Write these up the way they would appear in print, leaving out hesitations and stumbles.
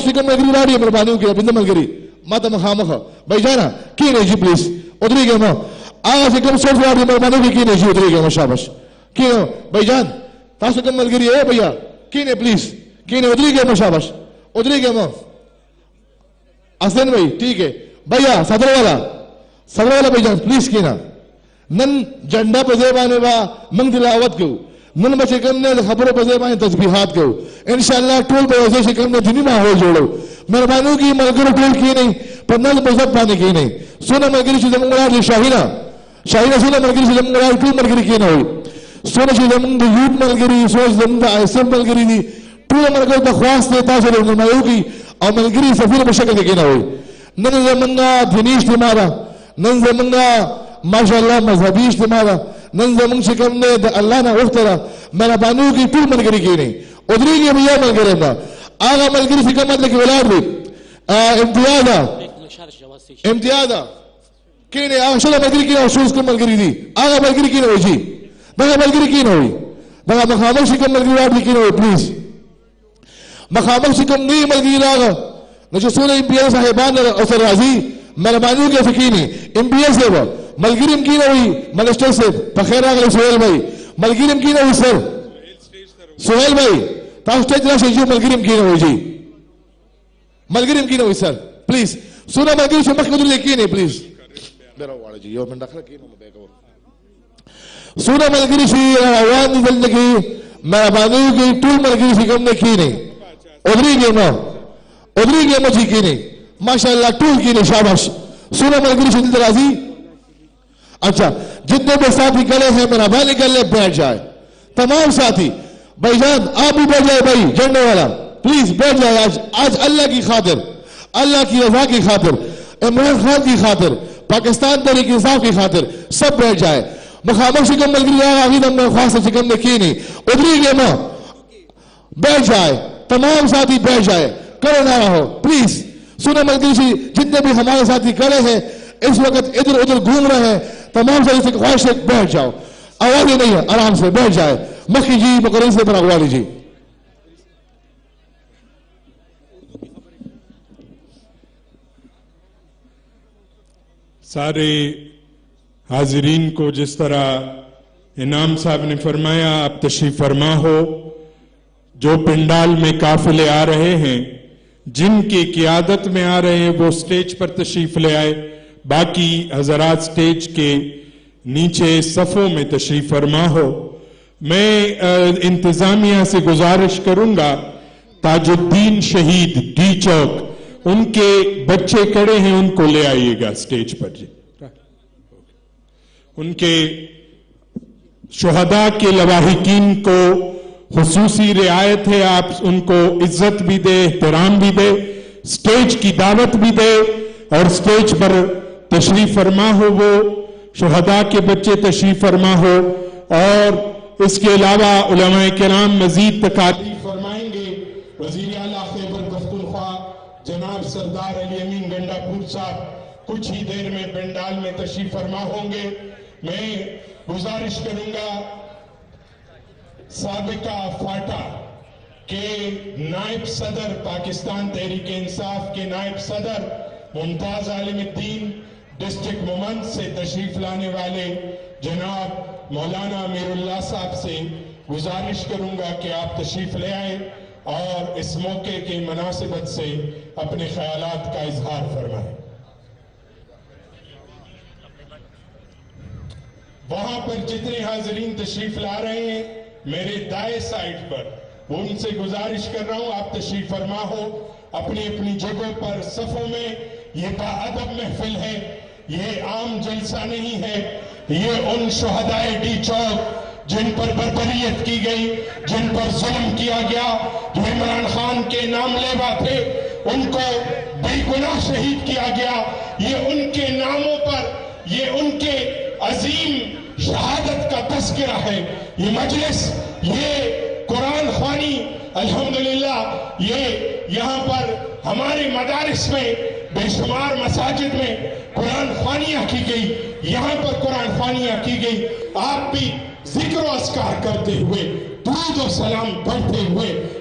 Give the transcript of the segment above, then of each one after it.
سکم ملگری راڑی مربانیوں کی بند ملگری ماتا مخامخ بھائی جانا کی نہیں جی پلیز ادھری گئے ماں آگا سکم سوٹ راڑی مربانیوں کی نہیں جی ادھری گئے ماں شابش کی نہیں بھائی جان تا سکم ملگری ہے بھیا کی نہیں پلیز کی نہیں ادھری گئے ماں شابش ادھری گئے ماں حسن بھائی ٹھیک ہے بھیا صدر والا بھائی جان پلیز کی نا نن جنڈا پہ زیبانے با منگ دلاوت کو نن بچے کم نے خبروں پہ زیبانے تسبیحات کو انشاءاللہ ٹول پہ وزے شکم نے دنی ماحول جوڑو مہربانوں کی ملگر ٹول کی نہیں پر نل مذہب پانے کی نہیں سونا ملگری سے زمان گرار دی شاہینہ سونا ملگری سے زمان گرار ٹول ملگری کی نہ ہوئی سونا سے زمان دی یوٹ ملگری سونا سے زمان دی آئیسم ملگری دی ٹول ملگر دا خواست دیتا سے رہنے ملگری کی اور ملگری سفیر بشکل کی نہ ہوئی نن زمان گا دھنیش دمارا نن زمان گا ماشاءاللہ مذہبی اجتماعا نن زمان شکم نے دا اللہ نا وقترا مہربانوں کی ٹول ملگری کی نہیں ادھری گئے بھیا ملگری نا آگا ملگری سکم مطلب کی ولاد دی امتیازا کی نہیں آگا شلہ ملگری کی نہیں افسوس کم ملگری دی آگا ملگری کی نہیں ہوئی جی دگا ملگری کی نہیں ہوئی دگا مخامل شکم ملگری وارد کی نہیں ہوئی پلیز مخامل شکم نہیں ملگری لاغا نجو سولہ امتیاز صاحبان اثر رازی مہربانیوں کے فکینی امتیاز ہے وہ ملگریم کی نہ ہوئی ملسٹر سے بخیر آگلے سہیل بھائی ملگریم کی نہ ہوئی سر سہیل بھائی تا اسٹیج رہا شیجو ملگریم کی نہ ہوئی جی ملگریم کی نہ ہوئی سر پلیز سونا ملگریم سے مخدر لے کی نہیں پلیز سونا ملگریم سے آوان نزل لگی مہربانیوں کی ٹول ملگریم سے کم نے کی نہیں ادھری گئے ماں جی کی نہیں ماشاءاللہ ٹول کی نہیں شاباش سونا ملگریم سے دل درازی اچھا جتنے بھی ساتھی گلے ہیں میرا بھائی گلے بیٹھ جائے تمام ساتھی بھائی جان آپ بھی بیٹھ جائے بھائی جنڈے والا پلیز بیٹھ جائے آج اللہ کی خاطر اللہ کی رضا کی خاطر عمران خان کی خاطر پاکستان تحریک انصاف کی خاطر سب بیٹھ جائے مخامر شکم ملگری آغید ہم نے خواست شکم نے کی نہیں ادھری گئے ماں بیٹھ جائے تمام ساتھی بیٹھ جائے کرے نہ رہو پلیز سنہ ملگری سے جتنے بھی ہمارے ساتھی کرے ہیں اس وقت ادھر ادھر گھوم رہے ہیں تمام سے خواہش سے بیٹھ جاؤ آوازیں نہیں ہے آرام سے بیٹھ جائے مکھی جی مقرر سے پر اغوالی جی سارے حاضرین کو جس طرح انعام صاحب نے فرمایا آپ تشریف فرما ہو جو پنڈال میں قافلے آ رہے ہیں جن کی قیادت میں آ رہے ہیں وہ سٹیج پر تشریف لے آئے باقی حضرات سٹیج کے نیچے صفوں میں تشریف فرما ہو میں انتظامیہ سے گزارش کروں گا تاج الدین شہید ڈی چوک ان کے بچے کڑے ہیں ان کو لے آئیے گا سٹیج پر جی ان کے شہداء کے لواحقین کو خصوصی رعایت ہے آپ ان کو عزت بھی دے احترام بھی دے سٹیج کی دعوت بھی دے اور سٹیج پر تشریف فرما ہو وہ شہداء کے بچے تشریف فرما ہو اور اس کے علاوہ علماء کرام مزید تقاریر فرمائیں گے وزیر اعلیٰ خیبر پختونخوا جناب سردار علی امین گنڈا پور صاحب کچھ ہی دیر میں پنڈال میں تشریف فرما ہوں گے میں گزارش کروں گا سابقہ فاٹا کے نائب صدر پاکستان تحریک انصاف کے نائب صدر ممتاز عالم الدین ڈسٹرکٹ مومند سے تشریف لانے والے جناب مولانا امیر اللہ صاحب سے گزارش کروں گا کہ آپ تشریف لے آئیں اور اس موقع کی مناسبت سے اپنے خیالات کا اظہار فرمائیں وہاں پر جتنے حاضرین تشریف لا رہے ہیں میرے دائیں سائٹ پر ان سے گزارش کر رہا ہوں آپ تشریف فرما ہو اپنی اپنی جگہوں پر صفوں میں یہ باادب محفل ہے یہ عام جلسہ نہیں ہے یہ ان شہداء ڈی چوک جن پر بربریت کی گئی جن پر ظلم کیا گیا جو عمران خان کے نام لیوا تھے ان کو بے گناہ شہید کیا گیا یہ ان کے ناموں پر یہ ان کے عظیم شہادت کا تذکرہ ہے یہ مجلس یہ قرآن خوانی الحمدللہ یہ یہاں پر ہمارے مدارس میں بے شمار مساجد میں قرآن خوانیاں کی گئی یہاں پر قرآن خوانیاں کی گئی آپ بھی ذکر و اذکار کرتے ہوئے درود و سلام پڑھتے ہوئے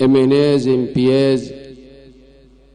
MNAs, MPAs,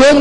2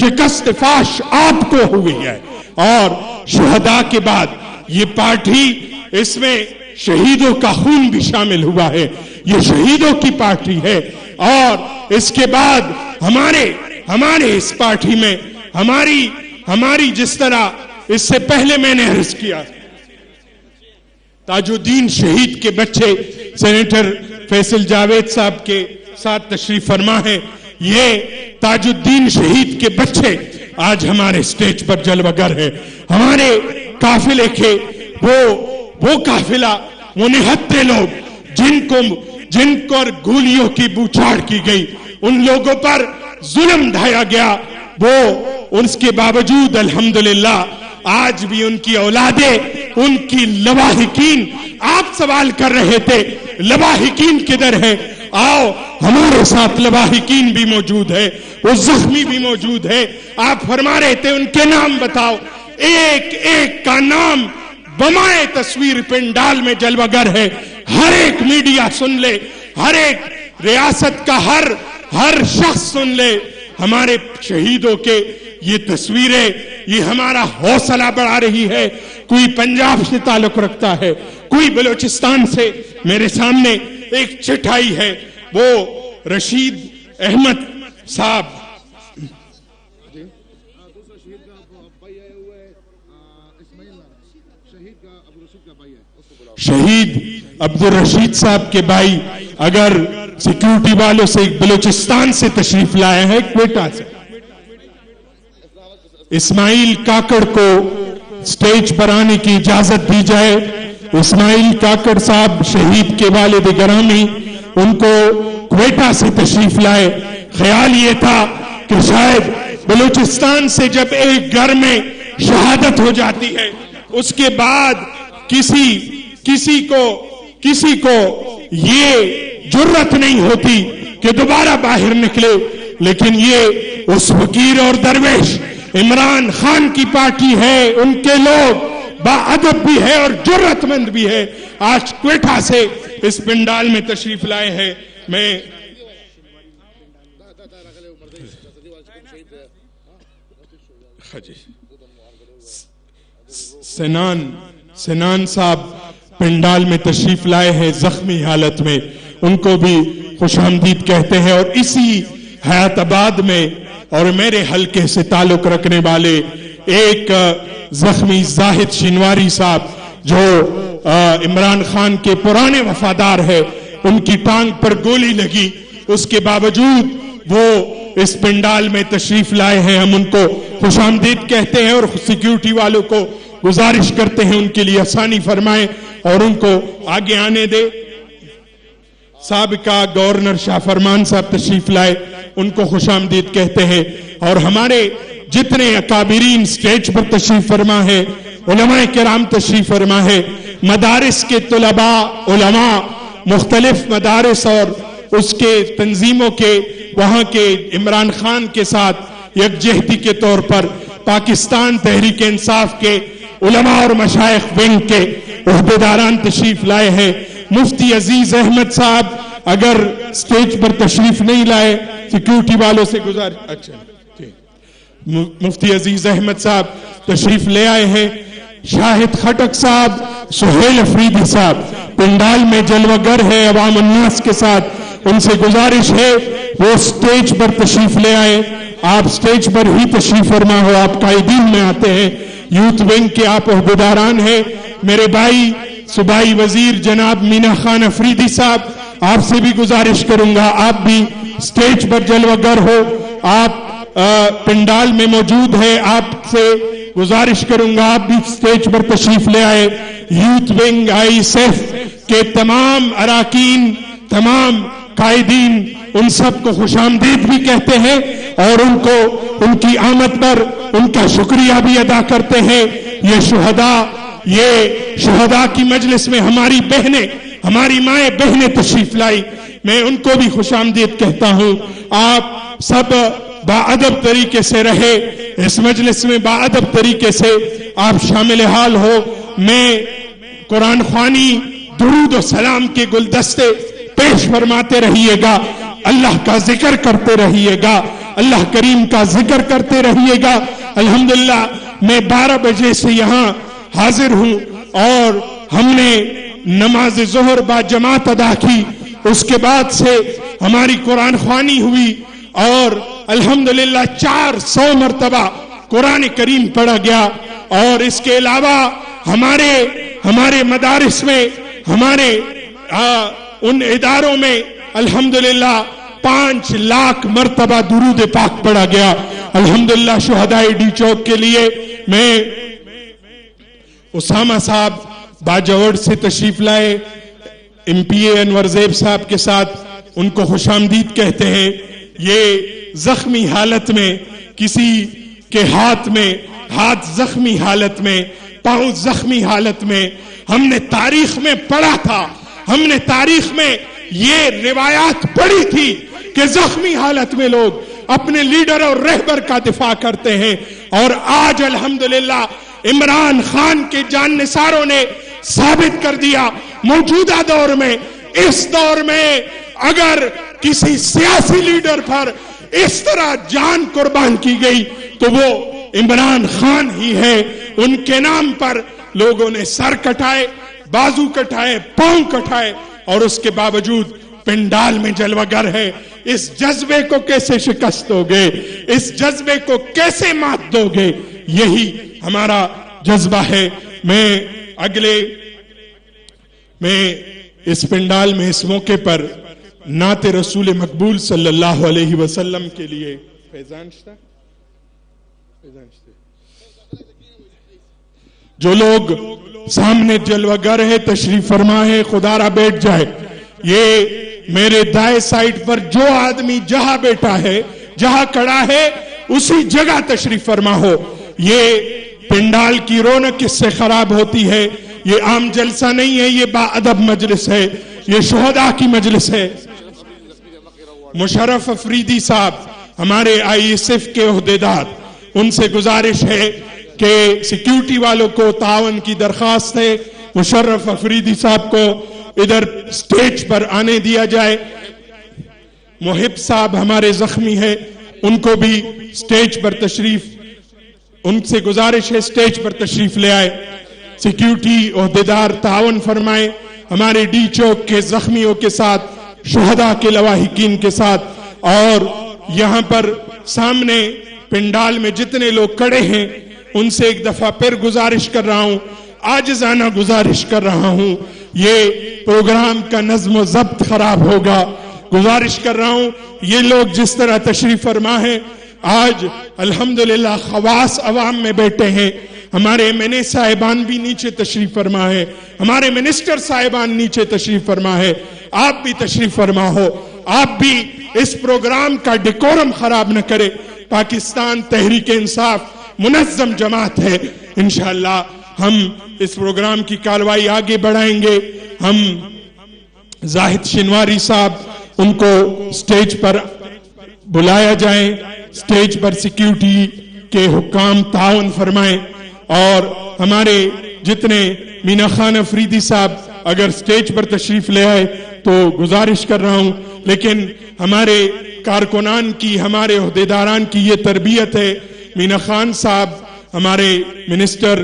شکست فاش آپ کو ہوئی ہے. اور شہداء کے بعد یہ پارٹی، اس میں شہیدوں کا خون بھی شامل ہوا ہے. یہ شہیدوں کی پارٹی ہے. اور اس کے بعد ہمارے اس پارٹی میں ہماری جس طرح اس سے پہلے میں نے عرض کیا، تاج الدین شہید کے بچے سینیٹر فیصل جاوید صاحب کے ساتھ تشریف فرما ہے. یہ تاج الدین شہید کے بچے آج ہمارے سٹیج پر جلوہ گر ہے. ہمارے قافلے کے وہ قافلہ، وہ نہتے لوگ جن کو گولیوں کی بوچھاڑ کی گئی، ان لوگوں پر ظلم ڈھایا گیا، وہ اس کے باوجود الحمدللہ آج بھی ان کی اولادیں، ان کی لواحقین، آپ سوال کر رہے تھے لواحقین کدھر ہے؟ آؤ، ہمارے ساتھ لواحقین بھی موجود ہے، وہ زخمی بھی موجود ہے. آپ فرما رہے تھے ان کے نام بتاؤ، ایک ایک کا نام بمائے تصویر پنڈال میں جلوہ گر ہے. ہر ایک میڈیا سن لے، ہر ایک ریاست کا ہر شخص سن لے ہمارے شہیدوں کے یہ تصویریں. یہ ہمارا حوصلہ بڑھا رہی ہے. کوئی پنجاب سے تعلق رکھتا ہے، کوئی بلوچستان سے. میرے سامنے ایک چٹائی ہے، وہ رشید احمد صاحب، شہید عبد الرشید صاحب کے بھائی، اگر سیکیورٹی والوں سے بلوچستان سے تشریف لائے ہیں، کوئٹہ سے. اسماعیل کاکڑ کو سٹیج پر آنے کی اجازت دی جائے. اسماعیل کاکڑ صاحب شہید کے والد گرامی، ان کو کوئٹہ سے تشریف لائے. خیال یہ تھا کہ شاید بلوچستان سے جب ایک گھر میں شہادت ہو جاتی ہے، اس کے بعد کسی کو یہ جرت نہیں ہوتی کہ دوبارہ باہر نکلے. لیکن یہ اس فقیر اور درویش عمران خان کی پارٹی ہے، ان کے لوگ باادب بھی ہے اور جرت مند بھی ہے. آج کوئٹہ سے اس پنڈال میں تشریف لائے ہیں. میں سنان صاحب پنڈال میں تشریف لائے ہیں زخمی حالت میں. ان کو بھی خوش آمدید کہتے ہیں. اور اسی حیات آباد میں اور میرے حلقے سے تعلق رکھنے والے ایک زخمی زاہد شنواری صاحب، جو عمران خان کے پرانے وفادار ہے، ان کی ٹانگ پر گولی لگی، اس کے باوجود وہ اس پنڈال میں تشریف لائے ہیں. ہم ان کو خوش آمدید کہتے ہیں اور سیکیورٹی والوں کو گزارش کرتے ہیں ان کے لیے آسانی فرمائیں اور ان کو آگے آنے دے. سابقہ گورنر شاہ فرمان صاحب تشریف لائے، ان کو خوش آمدید کہتے ہیں. اور ہمارے جتنے اکابرین سٹیج پر تشریف فرما ہے، علماء کرام تشریف فرما ہے، مدارس کے طلباء، علماء، مختلف مدارس اور اس کے تنظیموں کے، وہاں کے عمران خان کے ساتھ یکجہتی کے طور پر پاکستان تحریک انصاف کے علماء اور مشائخ ونگ کے عہدیداران تشریف لائے ہیں. مفتی عزیز احمد صاحب اگر سٹیج پر تشریف نہیں لائے، سیکیورٹی والوں سے اچھا مفتی عزیز احمد صاحب تشریف لے آئے ہیں. شاہد خٹک صاحب، سہیل افریدی صاحب پنڈال میں جلوہ گر ہے عوام الناس کے ساتھ. ان سے گزارش ہے وہ سٹیج پر تشریف لے آئے. آپ سٹیج پر ہی تشریف فرما ہو، آپ قائدین میں آتے ہیں، یوتھ ونگ کے آپ عہدیداران ہیں. میرے بھائی صوبائی وزیر جناب مینا خان افریدی صاحب، آپ سے بھی گزارش کروں گا، آپ بھی سٹیج پر جلوہ گر ہو، آپ پنڈال میں موجود ہے، آپ سے گزارش کروں گا آپ بھی سٹیج پر تشریف لے آئے. یوتھ ونگ ISF کے تمام اراکین، تمام قائدین، ان سب کو خوش آمدید بھی کہتے ہیں اور ان کو ان کی آمد پر ان کا شکریہ بھی ادا کرتے ہیں. یہ شہداء کی مجلس میں ہماری بہنیں، ہماری مائیں بہنیں تشریف لائی، میں ان کو بھی خوش آمدید کہتا ہوں. آپ سب باادب طریقے سے رہے، اس مجلس میں باادب طریقے سے آپ شامل حال ہو. میں قرآن خوانی، درود و سلام کے گلدستے پیش فرماتے رہیے گا، اللہ کا ذکر کرتے رہیے گا، اللہ کریم کا ذکر کرتے رہیے گا. الحمدللہ میں 12 بجے سے یہاں حاضر ہوں اور ہم نے نماز ظہر با جماعت ادا کی. اس کے بعد سے ہماری قرآن خوانی ہوئی اور الحمدللہ 400 مرتبہ قرآن کریم پڑھا گیا. اور اس کے علاوہ ہمارے مدارس میں ہمارے ان اداروں میں الحمدللہ 5 لاکھ مرتبہ درود پاک پڑھا گیا. الحمدللہ شہدائے ڈی چوک کے لیے میں اسامہ صاحب باجوڑ سے تشریف لائے, MP انور زیب صاحب کے ساتھ, ان کو خوش آمدید کہتے ہیں. یہ زخمی حالت میں, کسی کے ہاتھ زخمی حالت میں, پاؤں زخمی حالت میں, ہم نے تاریخ میں پڑھا تھا, ہم نے تاریخ میں یہ روایات پڑھی تھی کہ زخمی حالت میں لوگ اپنے لیڈر اور رہبر کا دفاع کرتے ہیں. اور آج الحمدللہ عمران خان کے جان نثاروں نے ثابت کر دیا موجودہ دور میں, اس دور میں اگر کسی سیاسی لیڈر پر اس طرح جان قربان کی گئی تو وہ عمران خان ہی ہے. ان کے نام پر لوگوں نے سر کٹائے, بازو کٹائے, پاؤں کٹائے, اور اس کے باوجود پنڈال میں جلوہ گر ہے. اس جذبے کو کیسے شکست دو گے, اس جذبے کو کیسے مات دو گے؟ یہی ہمارا جذبہ ہے. میں اس پنڈال میں اس موقع پر نعت رسول مقبول صلی اللہ علیہ وسلم کے لیے جو لوگ سامنے جلوہ گر ہے تشریف فرما ہے, خدا را بیٹھ جائے. یہ میرے دائیں سائٹ پر جو آدمی جہاں بیٹھا ہے, جہاں کھڑا ہے, اسی جگہ تشریف فرما ہو. یہ پنڈال کی رونق اس سے خراب ہوتی ہے. یہ عام جلسہ نہیں ہے, یہ با ادب مجلس ہے, یہ شہداء کی مجلس ہے. مشرف افریدی صاحب ہمارے ISF کے عہدیدار, ان سے گزارش ہے کہ سیکیورٹی والوں کو تعاون کی درخواست ہے, مشرف افریدی صاحب کو ادھر سٹیج پر آنے دیا جائے. محب صاحب ہمارے زخمی ہیں, ان کو بھی سٹیج پر تشریف, ان سے گزارش ہے سٹیج پر تشریف لے آئے. سیکیورٹی عہدیدار تعاون فرمائے ہمارے ڈی چوک کے زخمیوں کے ساتھ, شہداء کے لواحقین کے ساتھ. اور یہاں پر سامنے پنڈال میں جتنے لوگ کھڑے ہیں ان سے ایک دفعہ پھر گزارش کر رہا ہوں, عاجزانہ گزارش کر رہا ہوں, یہ پروگرام کا نظم و ضبط خراب ہوگا. گزارش کر رہا ہوں, یہ لوگ جس طرح تشریف فرما ہے, آج الحمدللہ خواص عوام میں بیٹھے ہیں. ہمارے MNA صاحبان بھی نیچے تشریف فرما ہے, ہمارے منسٹر صاحبان نیچے تشریف فرما ہے. آپ بھی تشریف فرما ہو, آپ بھی اس پروگرام کا ڈیکورم خراب نہ کرے. پاکستان تحریک انصاف منظم جماعت ہے. انشاءاللہ ہم اس پروگرام کی کارروائی آگے بڑھائیں گے. ہم زاہد شنواری صاحب, ان کو سٹیج پر بلایا جائیں, سٹیج پر سیکیورٹی کے حکام تعاون فرمائیں. اور ہمارے جتنے مینا خان افریدی صاحب اگر سٹیج پر تشریف لے آئے تو گزارش کر رہا ہوں. لیکن ہمارے کارکنان کی, ہمارے عہدیداران کی یہ تربیت ہے. مینا خان صاحب ہمارے منسٹر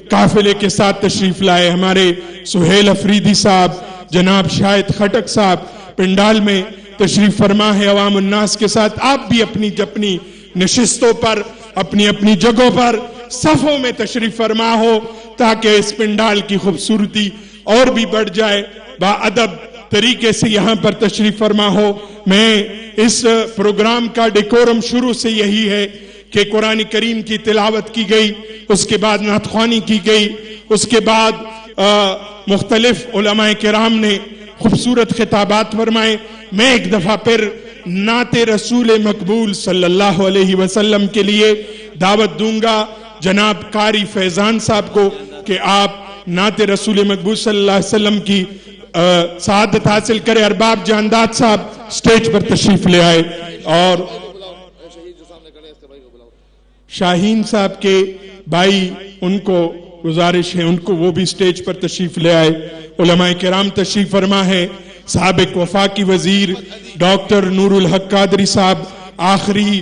قافلے کے ساتھ تشریف لائے, ہمارے سہیل افریدی صاحب, جناب شاہد خٹک صاحب پنڈال میں تشریف فرما ہے عوام الناس کے ساتھ. آپ بھی اپنی اپنی نشستوں پر, اپنی اپنی جگہوں پر صفوں میں تشریف فرما ہو تاکہ اس پنڈال کی خوبصورتی اور بھی بڑھ جائے. با ادب طریقے سے یہاں پر تشریف فرما ہو. میں اس پروگرام کا ڈیکورم شروع سے یہی ہے کہ قرآن کریم کی تلاوت کی گئی, اس کے بعد نعت خوانی کی گئی, اس کے بعد مختلف علماء کرام نے خوبصورت خطابات فرمائے. میں ایک دفعہ پھر نعت رسول مقبول صلی اللہ علیہ وسلم کے لیے دعوت دوں گا جناب قاری فیضان صاحب کو کہ آپ نعت رسول مقبول صلی اللہ علیہ وسلم کی سعادت حاصل کرے. ارباب جانداد صاحب سٹیج پر تشریف لے آئے. اور شاہین صاحب کے بھائی, ان کو گزارش ہے, ان کو وہ بھی سٹیج پر تشریف لے آئے. علماء کرام تشریف فرما ہے. سابق وفاقی وزیر ڈاکٹر نور الحق قادری صاحب, آخری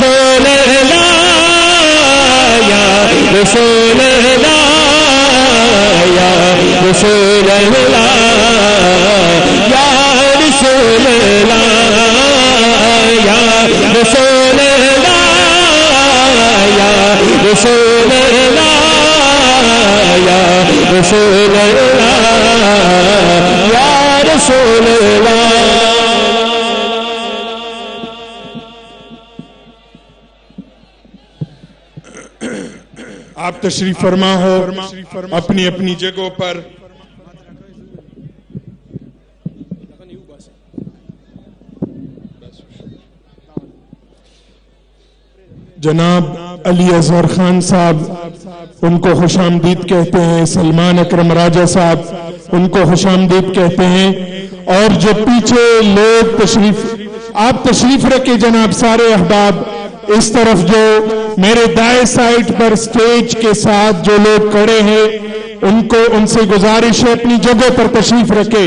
رسول اللہ یا رسول اللہ یا رسول اللہ یا رسول اللہ یا رسول اللہ یا رسول اللہ یا رسول اللہ یا رسول اللہ. آپ تشریف فرما ہو اپنی اپنی جگہوں پر. جناب علی اظہر خان صاحب ان کو خوش آمدید کہتے ہیں. سلمان اکرم راجہ صاحب ان کو خوش آمدید کہتے ہیں. اور جو پیچھے لوگ آپ تشریف رکھے جناب سارے احباب اس طرف جو میرے دائیں سائٹ پر سٹیج کے ساتھ جو لوگ کھڑے ہیں ان سے گزارش ہے اپنی جگہ پر تشریف رکھے,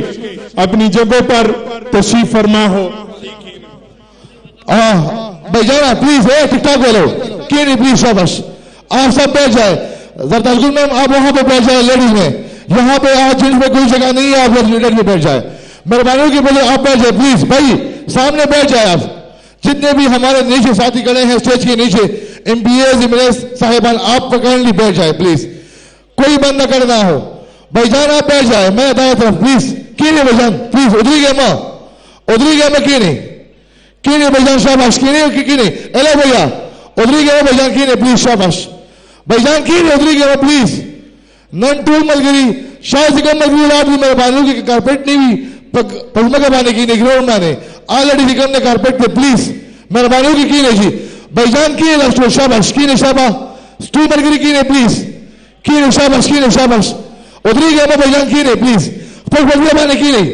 اپنی جگہ پر تشریف فرما ہو. بھائی جانا پلیز ٹک ٹاک والو کیوں نہیں پلیز شاباش آپ سب بیٹھ جائے. زردالگل میم آپ وہاں پہ بیٹھ جائے لیڈیز میں, یہاں پہ آج جنس میں کوئی جگہ نہیں ہے, آپ لوگ لیڈر میں بیٹھ جائے مہربانی کی بجائے آپ بیٹھ جائے پلیز. بھائی سامنے بیٹھ جائے آپ جتنے بھی ہمارے نیچے ساتھی کھڑے ہیں اسٹیج کے نیچے MPs MLAs صاحبان آپ پکڑلی بیٹھ جائے پلیز, کوئی بند نہ کرنا ہو. بھائی جان آپ بیٹھ جائے میں دائیں طرف پلیز. کی نہیں بھائی جان پلیز ادھری گیا ماں ادھری گیا میں کی نہیں بھائی جان شاباش کی نہیں ایلے بھیا ادھری گیا بھائی جان کی نہیں پلیز شاباش بھائی جان کی نہیں ادھری گیا پلیز. نن ٹول ملگری شاہ سکم ملگری لاد بھی مہربانیوں کی کارپیٹ نہیں ہوئی پزمہ کا بانے کی نہیں گراؤنڈ مانے آلریڈی سکم نے کارپیٹ پہ پلیز مہربانیوں کی نہیں جی. بھائی جان کی نہیں شاباش کی نہیں شاباش سٹول ملگری کی نہیں پلیز کی نہیں شاباش ادھری گیا بھائی جان کی نہیں پلیز پزمہ بانے کی نہیں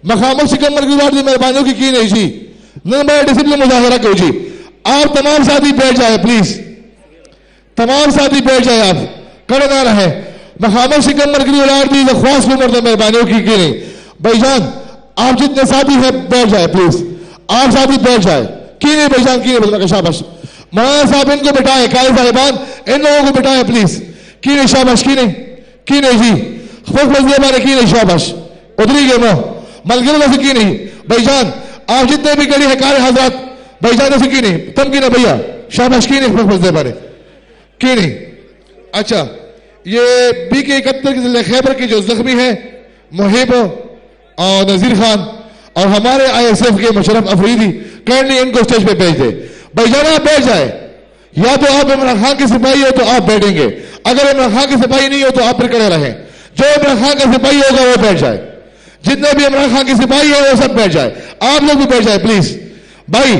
مخامل سکم ملگری لاد بھی مہربانیوں کی نہیں جی. نمبر ڈسپلن مظاہرہ کرو جی. آپ تمام ساتھی بیٹھ جائے پلیز, تمام ساتھی بیٹھ جائے, آپ کھڑے نہ رہے. محمد سکم مرکزی اولاد دی خواص کو مرد مہربانیوں کی نہیں. بھائی جان آپ جتنے ساتھی ہیں بیٹھ جائے پلیز, آپ ساتھی بیٹھ جائے کی نہیں بھائی جان کی نہیں شاباش. مولانا صاحب ان کو بٹھائے, قائد صاحبان ان لوگوں کو بٹھائے پلیز کی نہیں شاباش کی نہیں جی. خوش مزدے کی نہیں شاباش ادھری گئے مو ملگر ویسے کی نہیں. بھائی جان آپ جتنے بھی کڑی ہے کار حضرات بھائی جان سے کی نہیں تم کی نہیں بھیا شاباش کی نہیں خوش دے بارے کی نہیں. اچھا یہ بی کے 71 کے ضلع خیبر کے جو زخمی ہیں محب اور نذیر خان اور ہمارے آئی ایس ایف کے مشرف افریدی کائنڈلی ان کو اسٹیج پہ بھیج دے. بھائی جان آپ بیٹھ جائے, یا تو آپ عمران خان کے سپاہی ہو تو آپ بیٹھیں گے, اگر عمران خان کے سپاہی نہیں ہو تو آپ پھر کھڑے رہیں. جو عمران خان کا سپاہی ہوگا وہ بیٹھ جائے, جتنے بھی عمران خان کے سپاہی ہیں وہ سب بیٹھ جائے. آپ لوگ بھی بیٹھ جائے پلیز بھائی,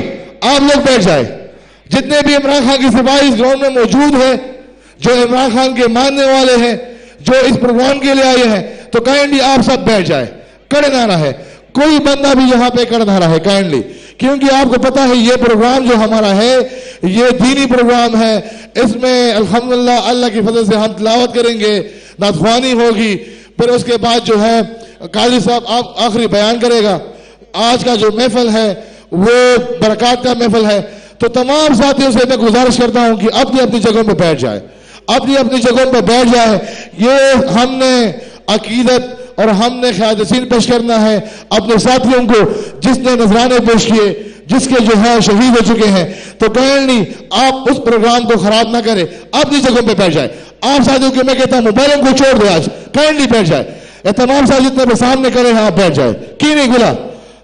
آپ لوگ بیٹھ جائے. جتنے بھی عمران خان کے سپاہی اس گراؤنڈ میں موجود ہیں جو عمران خان کے ماننے والے ہیں جو اس پروگرام کے لیے آئے ہیں تو کائنڈلی آپ سب بیٹھ جائے, کھڑے نہ رہے, کوئی بندہ بھی یہاں پہ کھڑا نہ رہے کائنڈلی, کیونکہ آپ کو پتا ہے یہ پروگرام جو ہمارا ہے یہ دینی پروگرام ہے. اس میں الحمدللہ اللہ کی فضل سے ہم تلاوت کریں گے, نعت خوانی ہوگی, پھر اس کے بعد جو ہے قاضی صاحب آپ آخری بیان کرے گا. آج کا جو محفل ہے وہ برکات کا محفل ہے. تو تمام ساتھیوں سے میں گزارش کرتا ہوں کہ اپنی اپنی جگہوں پہ بیٹھ جائے, اپنی اپنی جگہوں پہ بیٹھ جائے. یہ ہم نے عقیدت اور ہم نے خیال حسین پیش کرنا ہے اپنے ساتھیوں کو جس نے نذرانے پیش کیے, جس کے جو ہے شہید ہو چکے ہیں. تو کائنڈلی آپ اس پروگرام کو خراب نہ کریں, اپنی جگہوں پہ بیٹھ جائے. آپ ساتھیوں کو میں کہتا ہوں موبائلوں کو چھوڑ دو, آج کائنڈلی بیٹھ جائے. تمام ساتھ جتنے بھی سامنے کھڑے ہیں آپ بیٹھ جائے کی نہیں گلا,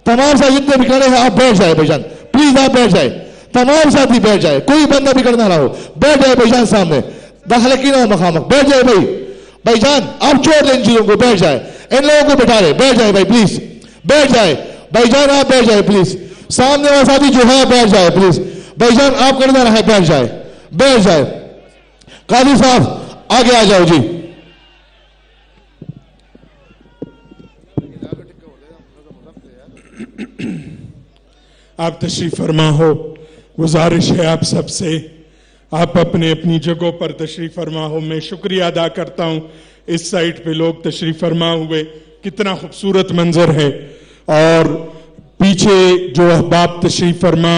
تمام ساتھ جتنے بھی کھڑے ہیں آپ بیٹھ جائے بھائی جان پلیز آپ بیٹھ جائے, تمام ساتھی بیٹھ جائے, کوئی بندہ بھی کرنا رہا ہو بیٹھ جائے بھائی جان سامنے داخلہ کی نہ مخامخ بیٹھ جائے. بھائی جان آپ چھوڑ دیں ان چیزوں کو, بیٹھ جائے, ان لوگوں کو بٹھا لے, بیٹھ جائے بھائی پلیز بیٹھ جائے. بھائی جان آپ بیٹھ جائے پلیز, سامنے والا ساتھی جو ہے بیٹھ جائے پلیز. بھائی جان آپ کرنا رہے بیٹھ جائے, بیٹھ جائے. قاضی صاحب آگے آ جاؤ جی. آپ تشریف فرما ہو, گزارش ہے آپ سب سے آپ اپنے اپنی جگہوں پر تشریف فرما ہو. میں شکریہ ادا کرتا ہوں اس سائٹ پہ لوگ تشریف فرما ہوئے, کتنا خوبصورت منظر ہے. اور پیچھے جو احباب تشریف فرما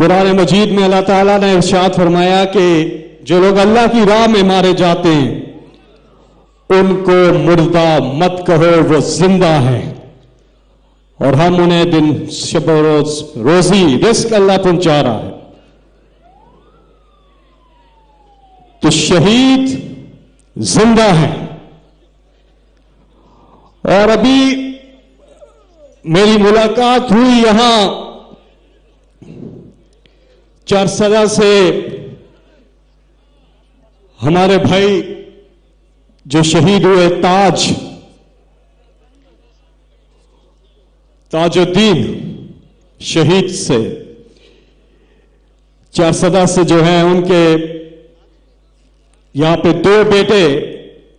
قرآن مجید میں اللہ تعالیٰ نے ارشاد فرمایا کہ جو لوگ اللہ کی راہ میں مارے جاتے ہیں ان کو مردہ مت کہو، وہ زندہ ہیں، اور ہم انہیں دن شب و روز روزی رزق اللہ پہنچا رہا ہے۔ تو شہید زندہ ہیں۔ اور ابھی میری ملاقات ہوئی یہاں چارسدہ سے ہمارے بھائی جو شہید ہوئے تاج الدین شہید سے، چارسدہ سے جو ہیں ان کے یہاں پہ 2 بیٹے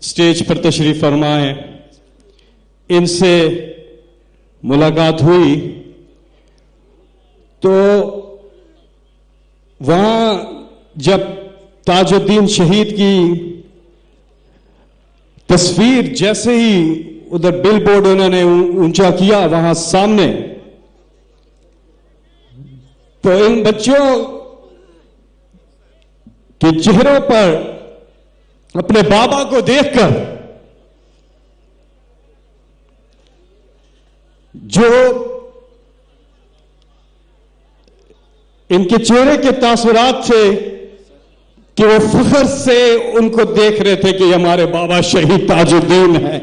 سٹیج پر تشریف فرما ہیں، ان سے ملاقات ہوئی تو وہاں جب تاج الدین شہید کی تصویر جیسے ہی ادھر بل بورڈ انہوں نے اونچا کیا وہاں سامنے، تو ان بچوں کے چہروں پر اپنے بابا کو دیکھ کر جو ان کے چہرے کے تاثرات تھے کہ وہ فخر سے ان کو دیکھ رہے تھے کہ یہ ہمارے بابا شہید تاج الدین ہے۔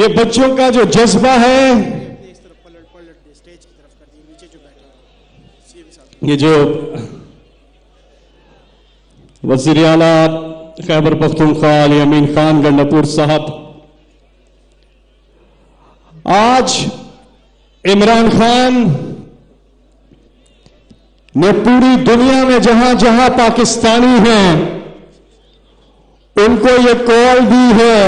یہ بچوں کا جو جذبہ ہے، یہ جو وزیر اعلیٰ خیبر پختونخوا علی امین خان گنڈاپور صاحب آج عمران خان نے پوری دنیا میں جہاں جہاں پاکستانی ہیں ان کو یہ کال دی ہے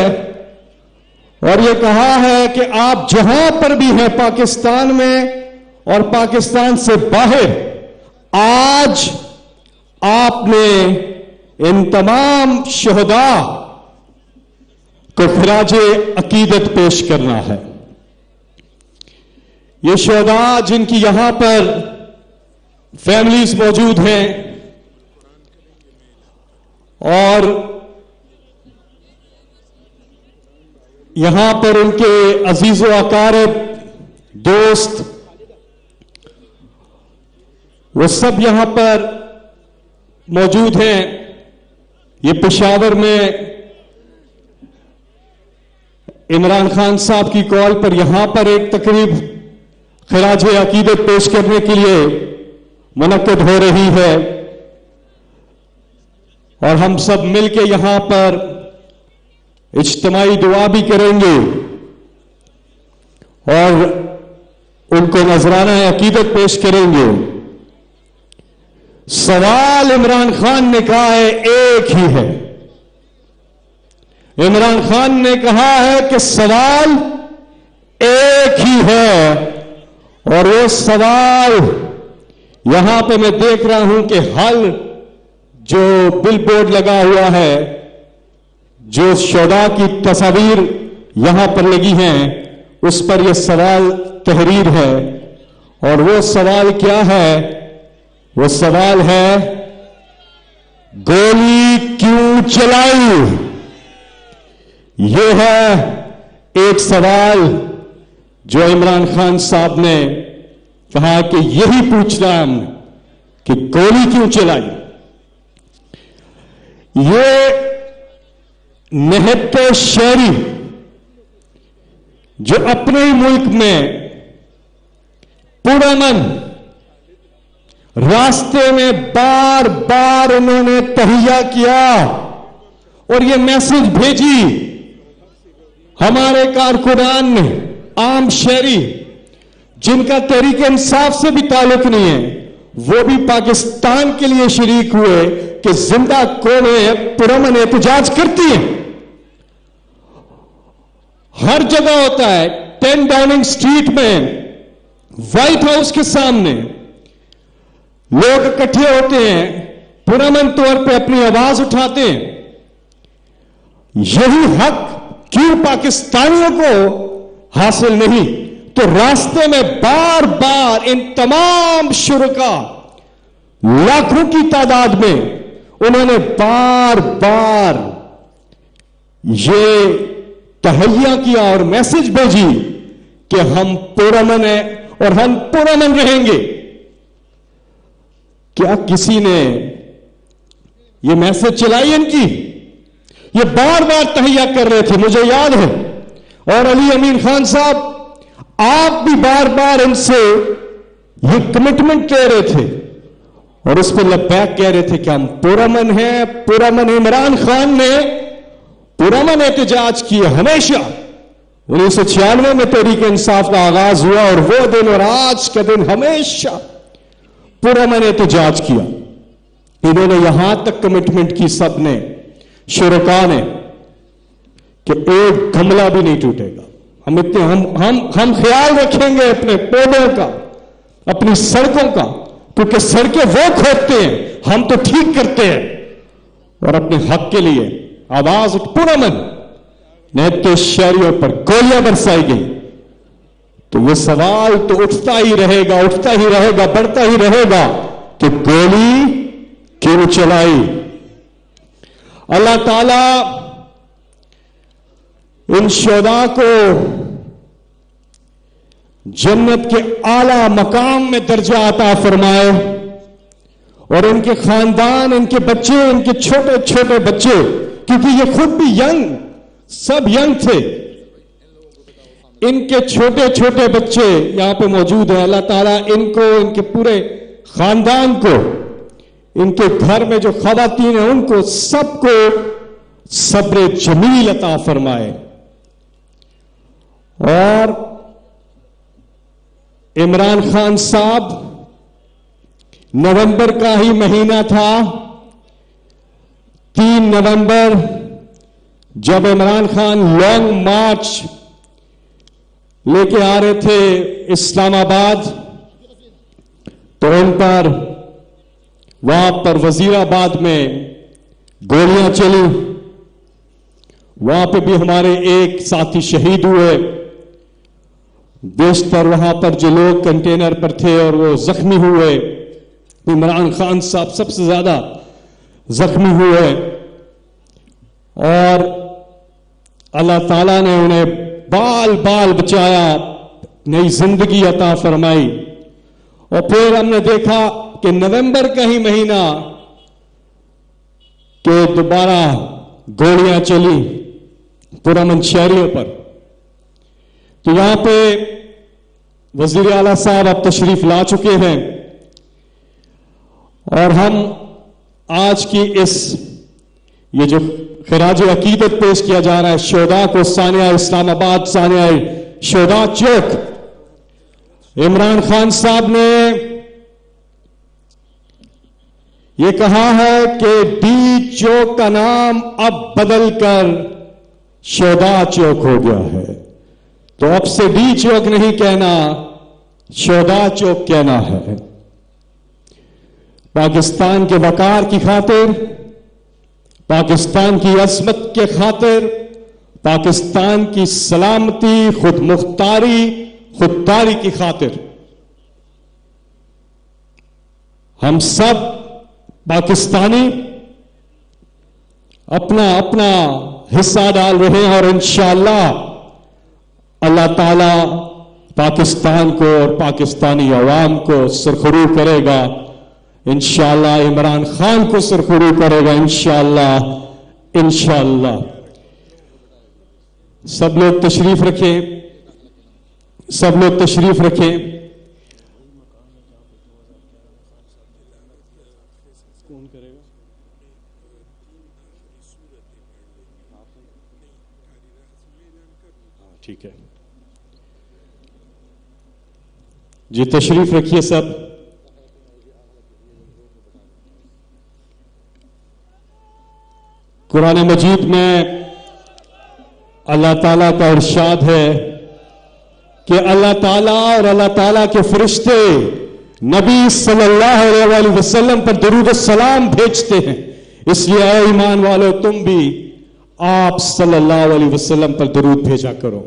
اور یہ کہا ہے کہ آپ جہاں پر بھی ہیں پاکستان میں اور پاکستان سے باہر، آج آپ نے ان تمام شہداء کو خراج عقیدت پیش کرنا ہے۔ یہ شہداء جن کی یہاں پر فیملیز موجود ہیں اور یہاں پر ان کے عزیز و اقارب دوست وہ سب یہاں پر موجود ہیں۔ یہ پشاور میں عمران خان صاحب کی کال پر یہاں پر ایک تقریب خراج عقیدت پیش کرنے کے لیے منعقد ہو رہی ہے اور ہم سب مل کے یہاں پر اجتماعی دعا بھی کریں گے اور ان کو نذرانہ عقیدت پیش کریں گے۔ سوال عمران خان نے کہا ہے ایک ہی ہے، عمران خان نے کہا ہے کہ سوال ایک ہی ہے، اور وہ سوال یہاں پہ میں دیکھ رہا ہوں کہ حل جو بل بورڈ لگا ہوا ہے، جو شہداء کی تصاویر یہاں پر لگی ہیں، اس پر یہ سوال تحریر ہے، اور وہ سوال کیا ہے؟ وہ سوال ہے گولی کیوں چلائی؟ یہ ہے ایک سوال جو عمران خان صاحب نے کہا کہ یہی پوچھنا ہے ہم نے کہ گولی کیوں چلائی۔ یہ نہت شہری جو اپنے ہی ملک میں پرامن راستے میں بار بار انہوں نے تہیا کیا اور یہ میسج بھیجی ہمارے کارکنان نے، عام شہری جن کا تحریک انصاف سے بھی تعلق نہیں ہے، وہ بھی پاکستان کے لیے شریک ہوئے کہ زندہ قومیں پرامن احتجاج کرتی ہیں۔ ہر جگہ ہوتا ہے، 10 ڈاؤننگ سٹریٹ میں، وائٹ ہاؤس کے سامنے لوگ اکٹھے ہوتے ہیں، پرامن طور پہ اپنی آواز اٹھاتے ہیں۔ یہی حق کیوں پاکستانیوں کو حاصل نہیں؟ تو راستے میں بار بار ان تمام شرکا لاکھوں کی تعداد میں انہوں نے بار بار یہ تہیہ کیا اور میسج بھیجی کہ ہم پرامن ہیں اور ہم پرامن رہیں گے. کیا کسی نے یہ میسج چلائی ان کی؟ یہ بار بار تہیہ کر رہے تھے، مجھے یاد ہے. اور علی امین خان صاحب آپ بھی بار بار ان سے یہ کمٹمنٹ کہہ رہے تھے اور اس پہ لبیک کہہ رہے تھے کہ ہم پرامن ہیں. پرامن عمران خان نے پرامن احتجاج کیا ہمیشہ. 1996 میں تحریک انصاف کا آغاز ہوا اور وہ دن اور آج کا دن ہمیشہ پرامن احتجاج کیا. انہوں نے یہاں تک کمٹمنٹ کی سب نے، شرکاء نے، کہ ایک گملہ بھی نہیں ٹوٹے گا. ہم خیال رکھیں گے اپنے پودوں کا، اپنی سڑکوں کا، کیونکہ سڑکیں وہ کھودتے ہیں، ہم تو ٹھیک کرتے ہیں. اور اپنے حق کے لیے آواز پرامن. نہیں تو شہریوں پر گولیاں برسائی گئی. تو یہ سوال تو اٹھتا ہی رہے گا، اٹھتا ہی رہے گا، بڑھتا ہی رہے گا کہ گولی کیوں چلائی. اللہ تعالی ان شہداء کو جنت کے اعلی مقام میں درجہ عطا فرمائے اور ان کے خاندان، ان کے بچے، ان کے چھوٹے چھوٹے بچے، کیونکہ یہ خود بھی ینگ، سب ینگ تھے، ان کے چھوٹے چھوٹے بچے یہاں پہ موجود ہیں. اللہ تعالیٰ ان کو، ان کے پورے خاندان کو، ان کے گھر میں جو خواتین ہیں ان کو سب کو صبر جمیل عطا فرمائے. اور عمران خان صاحب، نومبر کا ہی مہینہ تھا، 3 نومبر، جب عمران خان لانگ مارچ لے کے آ رہے تھے اسلام آباد، تو ان پر وہاں پر وزیر آباد میں گولیاں چلی. وہاں پہ بھی ہمارے ایک ساتھی شہید ہوئے. بیشتر وہاں پر جو لوگ کنٹینر پر تھے اور وہ زخمی ہوئے. عمران خان صاحب سب سے زیادہ زخمی ہوئے اور اللہ تعالیٰ نے انہیں بال بال بچایا، نئی زندگی عطا فرمائی. اور پھر ہم نے دیکھا کہ نومبر کا ہی مہینہ کہ دوبارہ گولیاں چلی پرامن شہریوں پر. تو یہاں پہ وزیر اعلیٰ صاحب اب تشریف لا چکے ہیں اور ہم آج کی یہ جو خراج عقیدت پیش کیا جا رہا ہے شہداء کو، سانحہ اسلام آباد، سانحہ شہداء چوک. عمران خان صاحب نے یہ کہا ہے کہ ڈی چوک کا نام اب بدل کر شہداء چوک ہو گیا ہے. تو اب سے ڈی چوک نہیں کہنا، شہداء چوک کہنا ہے. پاکستان کے وقار کی خاطر، پاکستان کی عظمت کے خاطر، پاکستان کی سلامتی، خود مختاری، خودداری کی خاطر ہم سب پاکستانی اپنا اپنا حصہ ڈال رہے ہیں. اور انشاءاللہ اللہ تعالی پاکستان کو اور پاکستانی عوام کو سرخرو کرے گا. انشاءاللہ عمران خان کو سرخرو کرے گا انشاءاللہ. انشاءاللہ سب لوگ تشریف رکھیں، سب لوگ تشریف رکھیں. کون کرے گا؟ ٹھیک ہے جی، تشریف رکھیے سب. قرآن مجید میں اللہ تعالیٰ کا ارشاد ہے کہ اللہ تعالیٰ اور اللہ تعالیٰ کے فرشتے نبی صلی اللہ علیہ وسلم پر درود السلام بھیجتے ہیں. اس لیے اے ایمان والو تم بھی آپ صلی اللہ علیہ وسلم پر درود بھیجا کرو.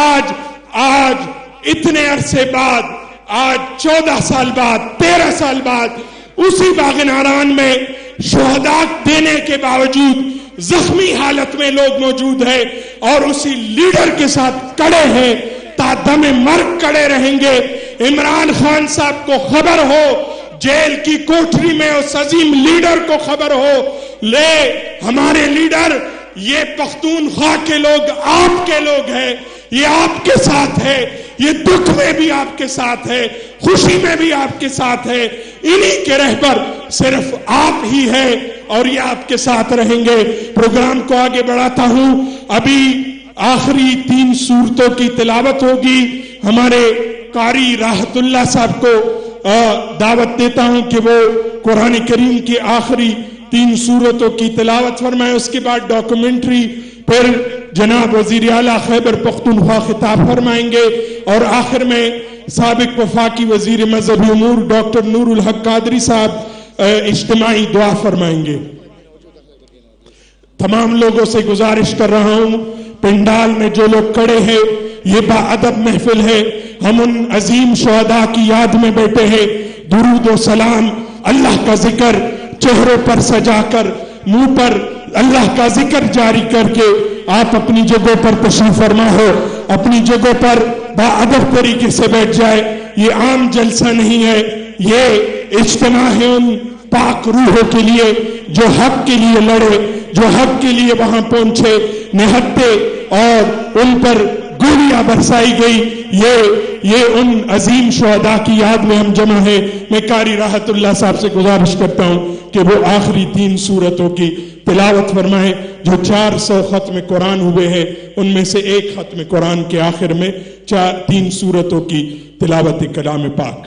آج اتنے عرصے بعد، آج 14 سال بعد، 13 سال بعد اسی باغ ناران میں شہداء دینے کے باوجود زخمی حالت میں لوگ موجود ہیں اور اسی لیڈر کے ساتھ کڑے ہیں، تا دم مرگ کڑے رہیں گے۔ عمران خان صاحب کو خبر ہو، جیل کی کوٹری میں اس عظیم لیڈر کو خبر ہو، لے ہمارے لیڈر یہ پختونخوا کے لوگ آپ کے لوگ ہیں، یہ آپ کے ساتھ ہے، یہ دکھ میں بھی آپ کے ساتھ ہے، خوشی میں بھی آپ کے ساتھ ہے، انہی کے رہبر صرف آپ ہی ہیں اور یہ آپ کے ساتھ رہیں گے۔ پروگرام کو آگے بڑھاتا ہوں، ابھی آخری 3 سورتوں کی تلاوت ہوگی۔ ہمارے قاری راحت اللہ صاحب کو دعوت دیتا ہوں کہ وہ قرآن کریم کی آخری 3 سورتوں کی تلاوت فرمائے، اس کے بعد ڈاکومنٹری، پھر جناب وزیر اعلیٰ خیبر پختونخوا خطاب فرمائیں گے اور آخر میں سابق وفاقی وزیر مذہبی امور ڈاکٹر نور الحق قادری صاحب اجتماعی دعا فرمائیں گے۔ تمام لوگوں سے گزارش کر رہا ہوں، پنڈال میں جو لوگ کھڑے ہیں، یہ با ادب محفل ہے، ہم ان عظیم شہداء کی یاد میں بیٹھے ہیں، درود و سلام، اللہ کا ذکر چہروں پر سجا کر، منہ پر اللہ کا ذکر جاری کر کے آپ اپنی جگہوں پر تشریف فرما ہو، اپنی جگہوں پر با ادب طریقے سے بیٹھ جائے۔ یہ عام جلسہ نہیں ہے، یہ اجتماع ہے ان پاک روحوں کے لیے جو حق کے لیے لڑے، جو حق کے لیے وہاں پہنچے، نہتے اور ان پر گولیاں برسائی گئی، یہ ان عظیم شہداء کی یاد میں ہم جمع ہیں۔ میں قاری راحت اللہ صاحب سے گزارش کرتا ہوں کہ وہ آخری 3 سورتوں کی تلاوت فرمائیں جو 400 ختم قرآن ہوئے ہیں، ان میں سے ایک ختم قرآن کے آخر میں 3 سورتوں کی تلاوت کلام پاک۔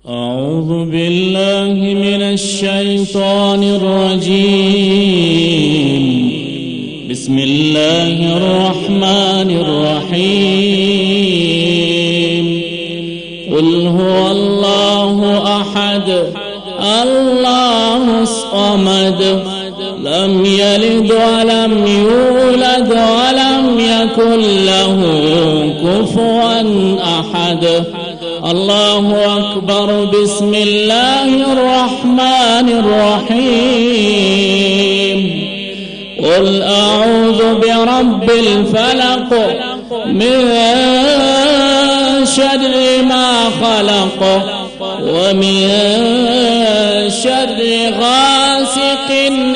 اعوذ باللہ من الشیطان الرجیم، بسم اللہ الرحمن الرحیم، قل هو اللہ احد اللہ الصمد لم یلد ولم یولد ولم یکن له کفوا احد۔ اللہ اکبر۔ بسم اللہ الرحمن الرحیم، قل اعوذ برب الفلق من شر ما خلق ومن شر غاسق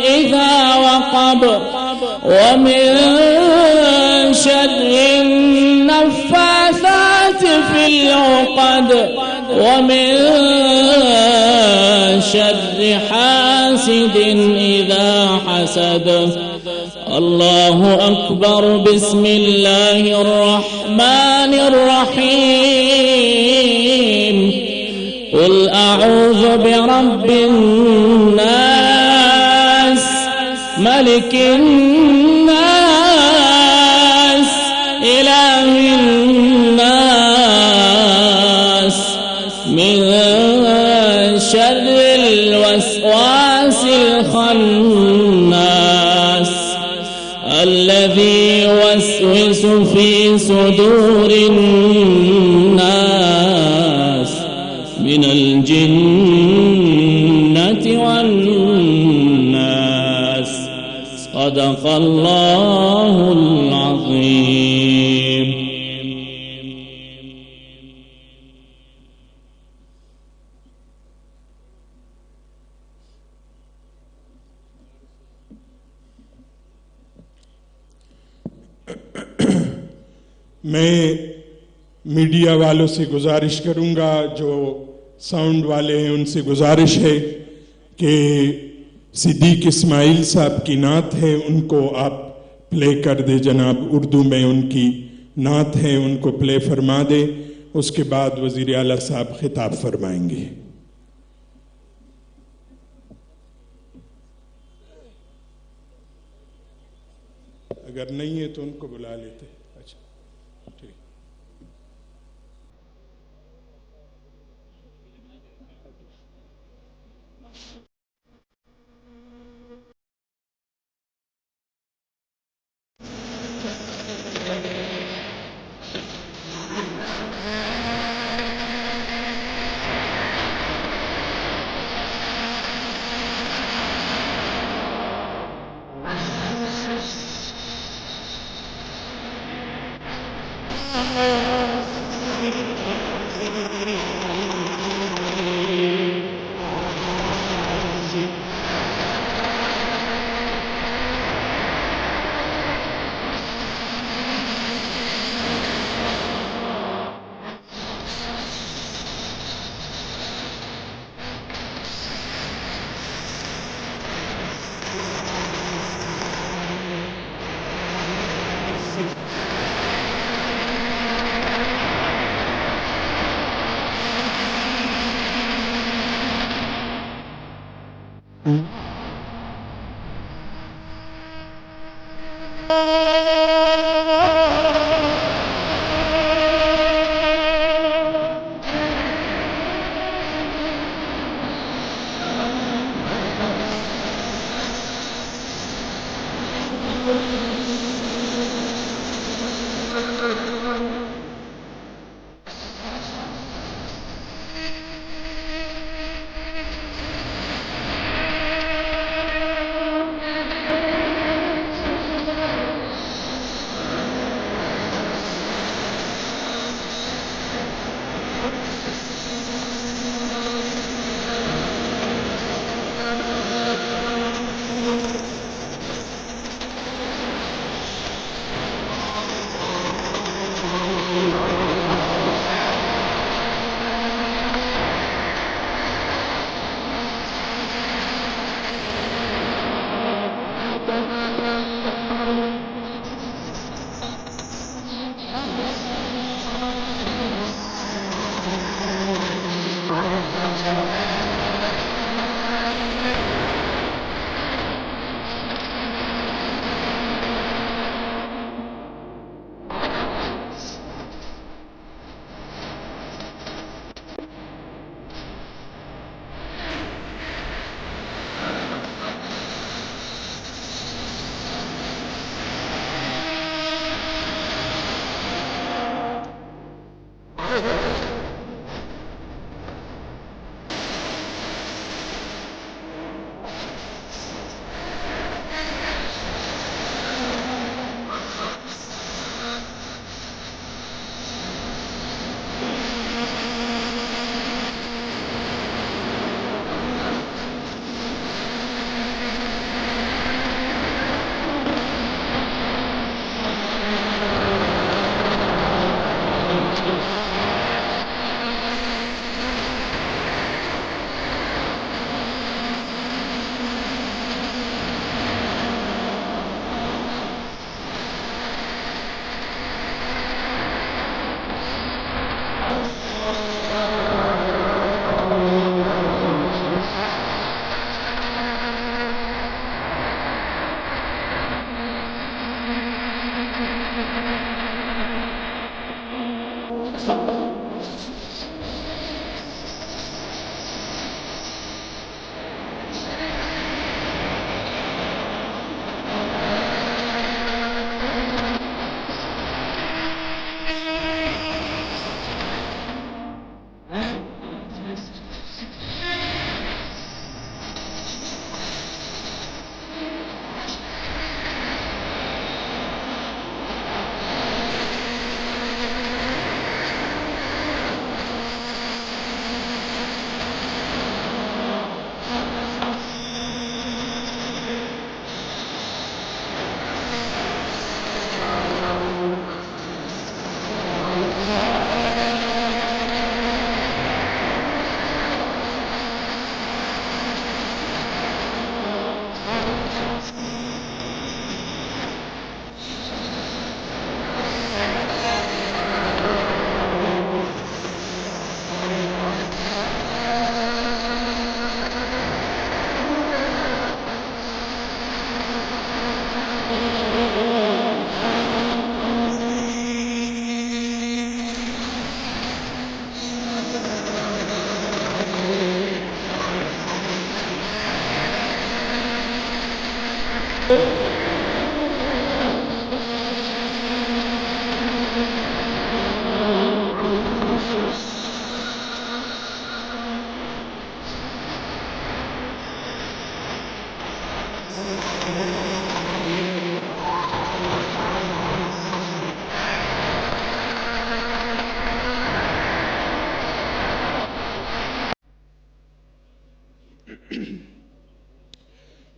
اذا وقب ومن شر النفاثات في العقد ومن شر حاسد اذا حسد۔ اللہ اکبر۔ بسم اللہ الرحمن الرحیم، قل اعوذ برب الناس ملک الناس الہ الناس من شر الوسواس الخناس الذي يوسوس في صدور الناس من الجنة والناس۔ صدق اللہ العظیم۔ میں میڈیا والوں سے گزارش کروں گا، جو ساؤنڈ والے ہیں ان سے گزارش ہے کہ صدیق اسماعیل صاحب کی نعت ہے، ان کو آپ پلے کر دے جناب، اردو میں ان کی نعت ہے، ان کو پلے فرما دے، اس کے بعد وزیر اعلیٰ صاحب خطاب فرمائیں گے۔ اگر نہیں ہے تو ان کو بلا لیتے۔ اچھا ٹھیک۔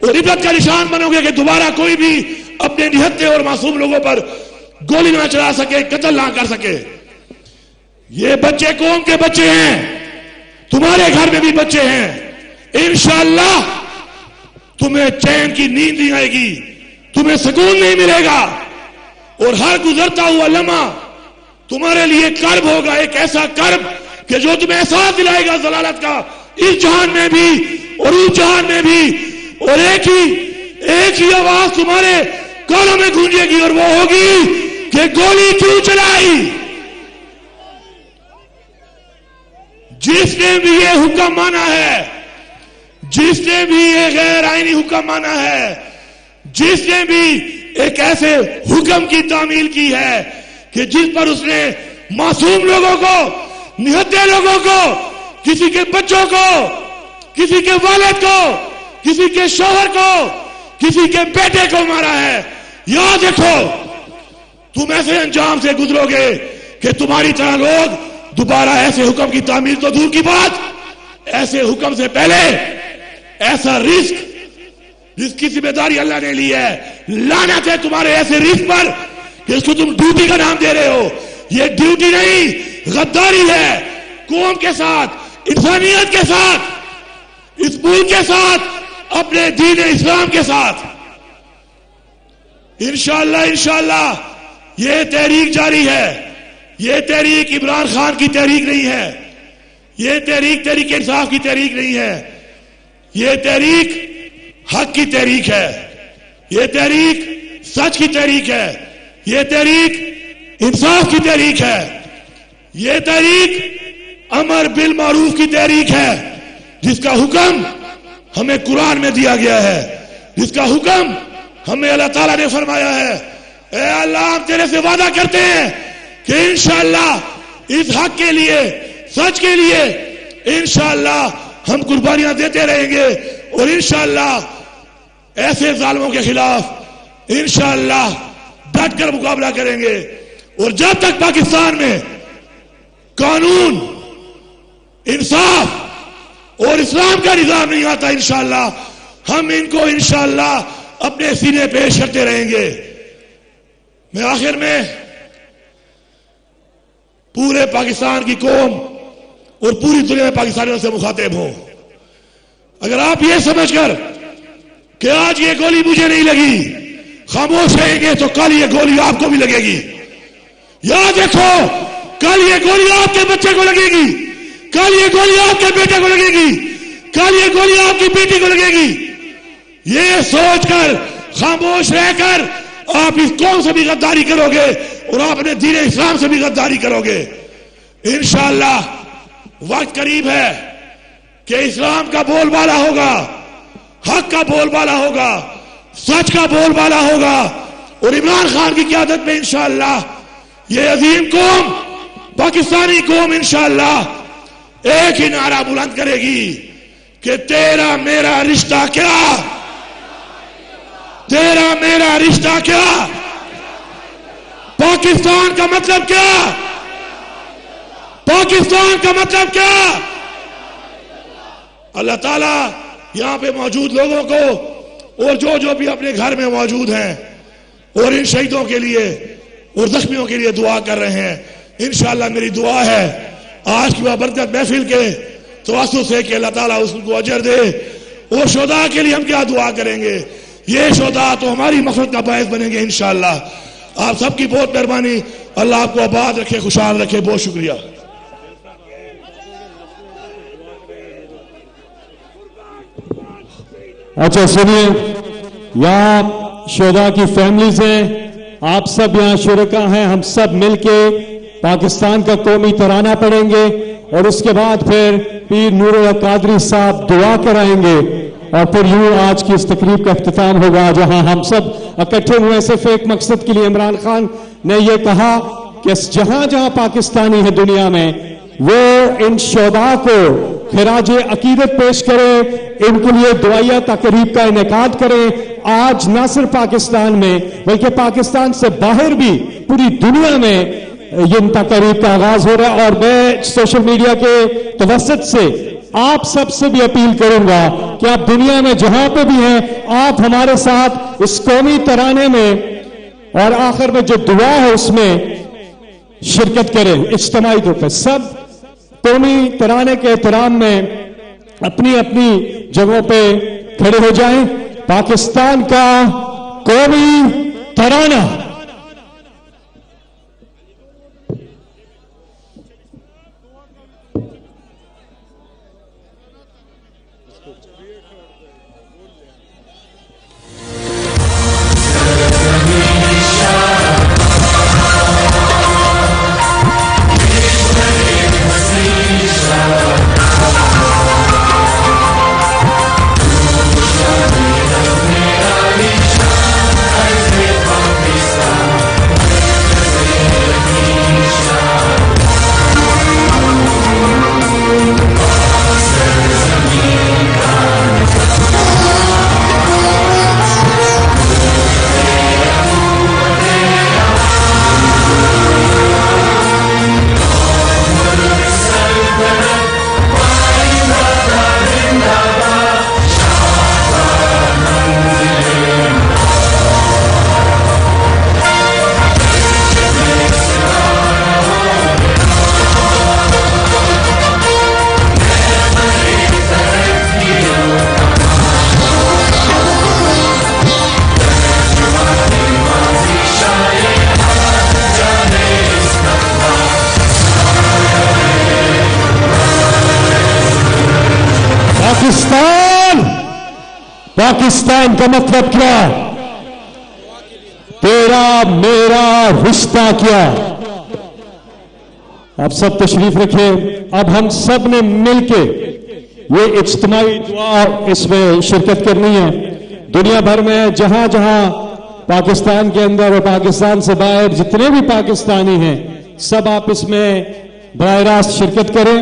اور عبرت کا نشان بنو گے کہ دوبارہ کوئی بھی اپنے نہتے اور معصوم لوگوں پر گولی نہ چلا سکے، قتل نہ کر سکے. یہ بچے قوم کے بچے ہیں، تمہارے گھر میں بھی بچے ہیں. انشاءاللہ تمہیں چین کی نیند نہیں آئے گی، تمہیں سکون نہیں ملے گا، اور ہر گزرتا ہوا لمحہ تمہارے لیے کرب ہوگا، ایک ایسا کرب کہ جو تمہیں احساس دلائے گا ضلالت کا، اس جہان میں بھی اور اس جہان میں بھی. اور ایک ہی آواز تمہارے کانوں میں گونجے گی، اور وہ ہوگی کہ گولی کیوں چلائی. جس نے بھی یہ حکم مانا ہے، جس نے بھی یہ غیر آئینی حکم مانا ہے، جس نے بھی ایک ایسے حکم کی تعمیل کی ہے کہ جس پر اس نے معصوم لوگوں کو، نہتے لوگوں کو، کسی کے بچوں کو، کسی کے والد کو، کسی کے شوہر کو، کسی کے بیٹے کو مارا ہے، یاد رکھو تم ایسے انجام سے گزرو گے کہ تمہاری طرح لوگ دوبارہ ایسے حکم کی تعمیل تو دور کی بات، ایسے حکم سے پہلے ایسا رزق کی ذمہ داری اللہ نے لی ہے. لعنت ہے تمہارے ایسے رزق پر کہ اس کو تم ڈیوٹی کا نام دے رہے ہو. یہ ڈیوٹی نہیں، غداری ہے قوم کے ساتھ، انسانیت کے ساتھ، اس ملک کے ساتھ، اپنے دین اسلام کے ساتھ. انشاءاللہ یہ تحریک جاری ہے. یہ تحریک عمران خان کی تحریک نہیں ہے، یہ تحریک انصاف کی تحریک نہیں ہے، یہ تحریک حق کی تحریک ہے، یہ تحریک سچ کی تحریک ہے، یہ تحریک انصاف کی تحریک ہے، یہ تحریک امر بالمعروف کی تحریک ہے، جس کا حکم ہمیں قرآن میں دیا گیا ہے، جس کا حکم ہمیں اللہ تعالیٰ نے فرمایا ہے. اے اللہ ہم تیرے سے وعدہ کرتے ہیں کہ انشاءاللہ اس حق کے لیے، سچ کے لیے انشاءاللہ ہم قربانیاں دیتے رہیں گے، اور انشاءاللہ ایسے ظالموں کے خلاف انشاءاللہ ڈٹ کر مقابلہ کریں گے. اور جب تک پاکستان میں قانون، انصاف اور اسلام کا نظام نہیں آتا، انشاءاللہ ہم ان کو انشاءاللہ اپنے سینے پیش کرتے رہیں گے. میں آخر میں پورے پاکستان کی قوم اور پوری دنیا میں پاکستانیوں سے مخاطب ہوں. اگر آپ یہ سمجھ کر کہ آج یہ گولی مجھے نہیں لگی خاموش رہیں گے تو کل یہ گولی آپ کو بھی لگے گی. یاد رکھو کل یہ گولی آپ کے بچے کو لگے گی، کل یہ گولی آپ کے بیٹے کو لگے گی، کل یہ گولی آپ کی بیٹی کو لگے گی. یہ سوچ کر خاموش رہ کر آپ اس قوم سے بھی غداری کرو گے اور آپ اپنے دین اسلام سے بھی غداری کرو گے. انشاءاللہ وقت قریب ہے کہ اسلام کا بول بالا ہوگا، حق کا بول بالا ہوگا، سچ کا بول بالا ہوگا، اور عمران خان کی قیادت میں انشاءاللہ یہ عظیم قوم، پاکستانی قوم انشاءاللہ ایک ہی نعرہ بلند کرے گی کہ تیرا میرا رشتہ کیا، تیرا میرا رشتہ کیا، پاکستان کا مطلب کیا، پاکستان کا مطلب کیا. اللہ تعالیٰ یہاں پہ موجود لوگوں کو اور جو بھی اپنے گھر میں موجود ہیں اور ان شہیدوں کے لیے اور زخمیوں کے لیے دعا کر رہے ہیں. انشاءاللہ میری دعا ہے آج کی بابرکت محفل کے توسط سے کہ اللہ تعالیٰ اس کو اجر دے. اور شہداء کے لیے ہم کیا دعا کریں گے؟ یہ شہداء تو ہماری مغفرت کا باعث بنیں گے انشاءاللہ. آپ سب کی بہت مہربانی، اللہ آپ کو آباد رکھے، خوشحال رکھے. بہت شکریہ. اچھا سنیے، یہاں شہداء کی فیملیز ہیں، آپ سب یہاں شرکا ہیں، ہم سب مل کے پاکستان کا قومی ترانہ پڑھیں گے اور اس کے بعد پھر پیر نور اللہ قادری صاحب دعا کرائیں گے اور پھر یوں آج کی اس تقریب کا اختتام ہوگا جہاں ہم سب اکٹھے ہوئے صرف ایک مقصد کے لیے. عمران خان نے یہ کہا کہ جہاں جہاں پاکستانی ہے دنیا میں وہ ان شہداء کو خراج عقیدت پیش کرے، ان کے لیے دعائیہ تقریب کا انعقاد کرے. آج نہ صرف پاکستان میں بلکہ پاکستان سے باہر بھی پوری دنیا میں یہ تقریب کا آغاز ہو رہا ہے، اور میں سوشل میڈیا کے توسط سے آپ سب سے بھی اپیل کروں گا کہ آپ دنیا میں جہاں پہ بھی ہیں آپ ہمارے ساتھ اس قومی ترانے میں اور آخر میں جو دعا ہے اس میں شرکت کریں اجتماعی طور پہ. سب قومی ترانے کے احترام میں اپنی اپنی جگہوں پہ کھڑے ہو جائیں. پاکستان کا قومی ترانہ. پاکستان کا مطلب کیا؟ تیرا میرا رشتہ کیا؟ اب سب تشریف رکھے. اب ہم سب نے مل کے یہ اجتماعی دعا اس میں شرکت کرنی ہے. دنیا بھر میں جہاں جہاں پاکستان کے اندر اور پاکستان سے باہر جتنے بھی پاکستانی ہیں سب آپ اس میں براہ راست شرکت کریں.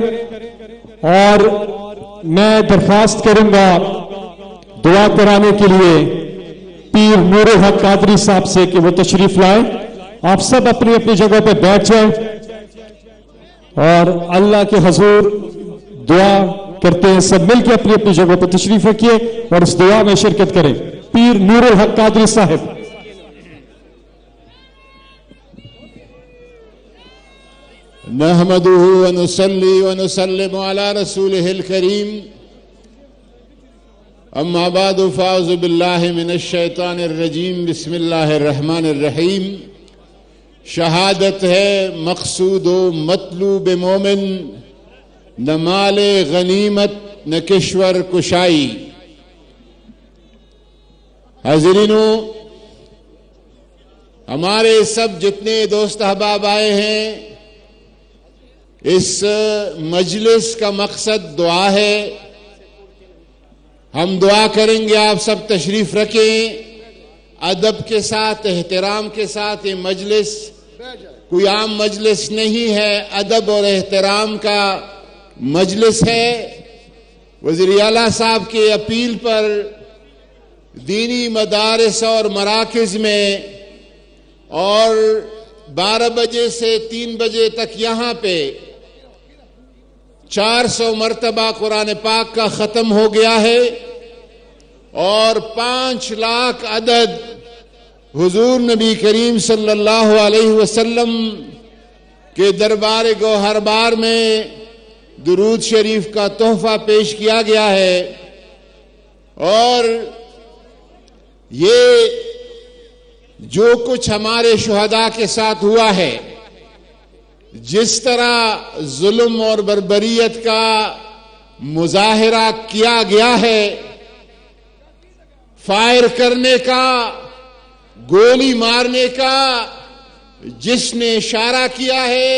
اور میں درخواست کروں گا دعا کرانے کے لیے پیر نور الحق قادری صاحب سے کہ وہ تشریف لائیں. آپ سب اپنی اپنی جگہ پہ بیٹھ جائیں اور اللہ کے حضور دعا کرتے ہیں. سب مل کے اپنی اپنی جگہ پہ تشریف رکھیے اور اس دعا میں شرکت کریں. پیر نور الحق قادری صاحب. نحمده ونصلي ونسلم على رسوله الكريم اما بعد فاعوذ باللہ من الشیطان الرجیم بسم اللہ الرحمن الرحیم. شہادت ہے مقصود و مطلوب مومن، نہ مال غنیمت نہ کشور کشائی. حاضرینو، ہمارے سب جتنے دوست احباب آئے ہیں اس مجلس کا مقصد دعا ہے. ہم دعا کریں گے، آپ سب تشریف رکھیں. ادب کے ساتھ احترام کے ساتھ یہ مجلس کوئی عام مجلس نہیں ہے، ادب اور احترام کا مجلس ہے. وزیر اعلیٰ صاحب کے اپیل پر دینی مدارس اور مراکز میں اور 12 بجے سے 3 بجے تک یہاں پہ 400 مرتبہ قرآن پاک کا ختم ہو گیا ہے اور 5 لاکھ عدد حضور نبی کریم صلی اللہ علیہ وسلم کے دربار گوہر بار میں درود شریف کا تحفہ پیش کیا گیا ہے. اور یہ جو کچھ ہمارے شہداء کے ساتھ ہوا ہے، جس طرح ظلم اور بربریت کا مظاہرہ کیا گیا ہے، فائر کرنے کا، گولی مارنے کا، جس نے اشارہ کیا ہے،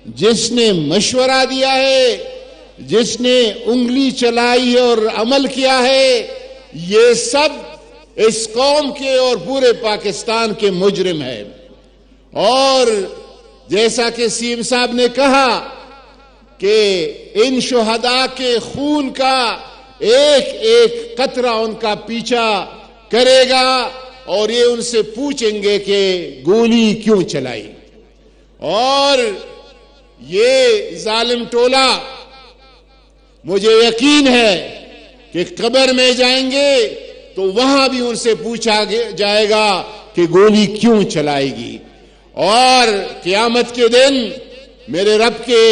جس نے مشورہ دیا ہے، جس نے انگلی چلائی اور عمل کیا ہے، یہ سب اس قوم کے اور پورے پاکستان کے مجرم ہیں. اور جیسا کہ سیم صاحب نے کہا کہ ان شہداء کے خون کا ایک ایک قطرہ ان کا پیچھا کرے گا اور یہ ان سے پوچھیں گے کہ گولی کیوں چلائی. اور یہ ظالم ٹولہ مجھے یقین ہے کہ قبر میں جائیں گے تو وہاں بھی ان سے پوچھا جائے گا کہ گولی کیوں چلائے گی. اور قیامت کے دن میرے رب کے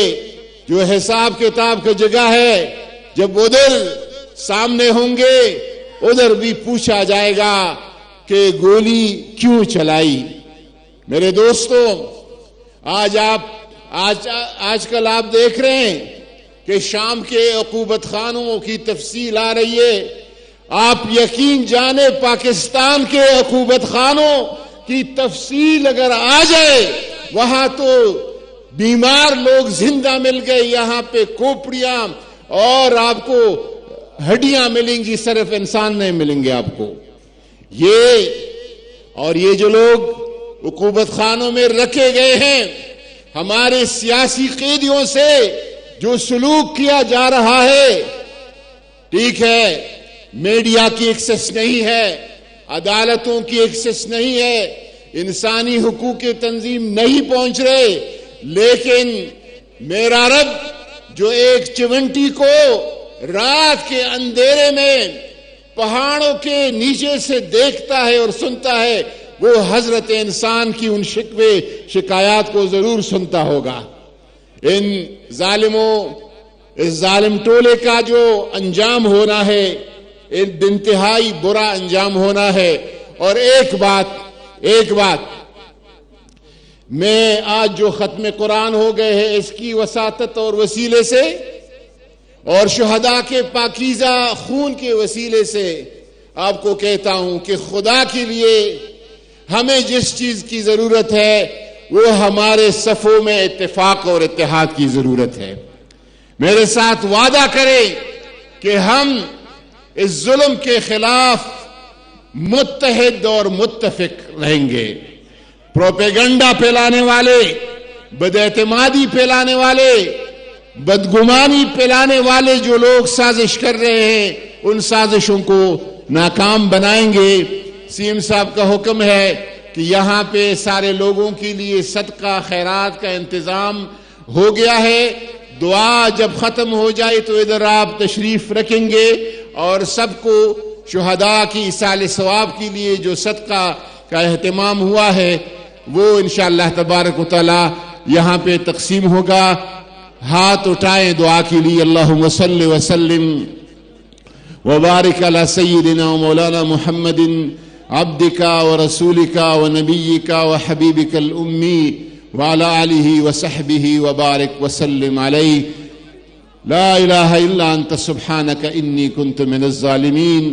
جو حساب کتاب کی جگہ ہے، جب ادھر سامنے ہوں گے ادھر بھی پوچھا جائے گا کہ گولی کیوں چلائی. میرے دوستوں، آج کل آپ دیکھ رہے ہیں کہ شام کے عقوبت خانوں کی تفصیل آ رہی ہے. آپ یقین جانے پاکستان کے عقوبت خانوں کی تفصیل اگر آ جائے، وہاں تو بیمار لوگ زندہ مل گئے، یہاں پہ کھوپڑیاں اور آپ کو ہڈیاں ملیں گی، صرف انسان نہیں ملیں گے آپ کو. یہ جو لوگ عقوبت خانوں میں رکھے گئے ہیں، ہمارے سیاسی قیدیوں سے جو سلوک کیا جا رہا ہے، ٹھیک ہے میڈیا کی ایکسس نہیں ہے، عدالتوں کی ایکسس نہیں ہے، انسانی حقوق کی تنظیم نہیں پہنچ رہے، لیکن میرا رب جو ایک چونٹی کو رات کے اندھیرے میں پہاڑوں کے نیچے سے دیکھتا ہے اور سنتا ہے، وہ حضرت انسان کی ان شکوے شکایات کو ضرور سنتا ہوگا. ان ظالموں، اس ظالم ٹولے کا جو انجام ہونا ہے انتہائی برا انجام ہونا ہے. اور ایک بات میں آج جو ختم قرآن ہو گئے ہیں اس کی وساطت اور وسیلے سے اور شہداء کے پاکیزہ خون کے وسیلے سے آپ کو کہتا ہوں کہ خدا کے لیے ہمیں جس چیز کی ضرورت ہے وہ ہمارے صفوں میں اتفاق اور اتحاد کی ضرورت ہے. میرے ساتھ وعدہ کریں کہ ہم اس ظلم کے خلاف متحد اور متفق رہیں گے. پروپیگنڈا پھیلانے والے، بد اعتمادی پھیلانے والے، بدگمانی پھیلانے والے جو لوگ سازش کر رہے ہیں، ان سازشوں کو ناکام بنائیں گے. سی ایم صاحب کا حکم ہے کہ یہاں پہ سارے لوگوں کے لیے صدقہ خیرات کا انتظام ہو گیا ہے. دعا جب ختم ہو جائے تو ادھر آپ تشریف رکھیں گے اور سب کو شہداء کی ایصال ثواب کے لیے جو صدقہ کا اہتمام ہوا ہے وہ انشاءاللہ تبارک و تعالی یہاں پہ تقسیم ہوگا. ہاتھ اٹھائیں دعا کے لیے. اللہم صلی وسلم وبارک علی سیدنا و مولانا محمد عبدک و رسولک و نبیک و حبیبک الامی وعلی آلہ وصحبہ وبارک وسلم علیہ. لا الہ الا انت سبحانک انی کنت من الظالمین.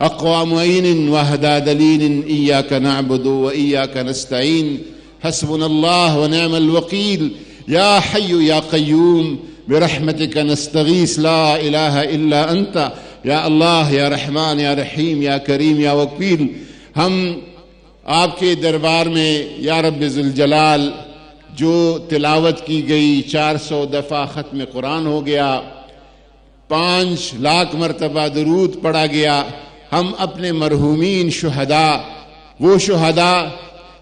اقوى معين واهدى دليل إياك نعبد وإياك نستعين. حسبنا الله ونعم الوكيل. يا حي يا قيوم برحمتك نستغيث. لا إله إلا أنت يا الله يا رحمن يا رحيم يا كريم يا وكيل. ہم آپ کے دربار میں یا رب ذوالجلال جو تلاوت کی گئی 400 دفعہ ختم قرآن ہو گیا، 5 لاکھ مرتبہ درود پڑھا گیا. ہم اپنے مرحومین شہداء، وہ شہداء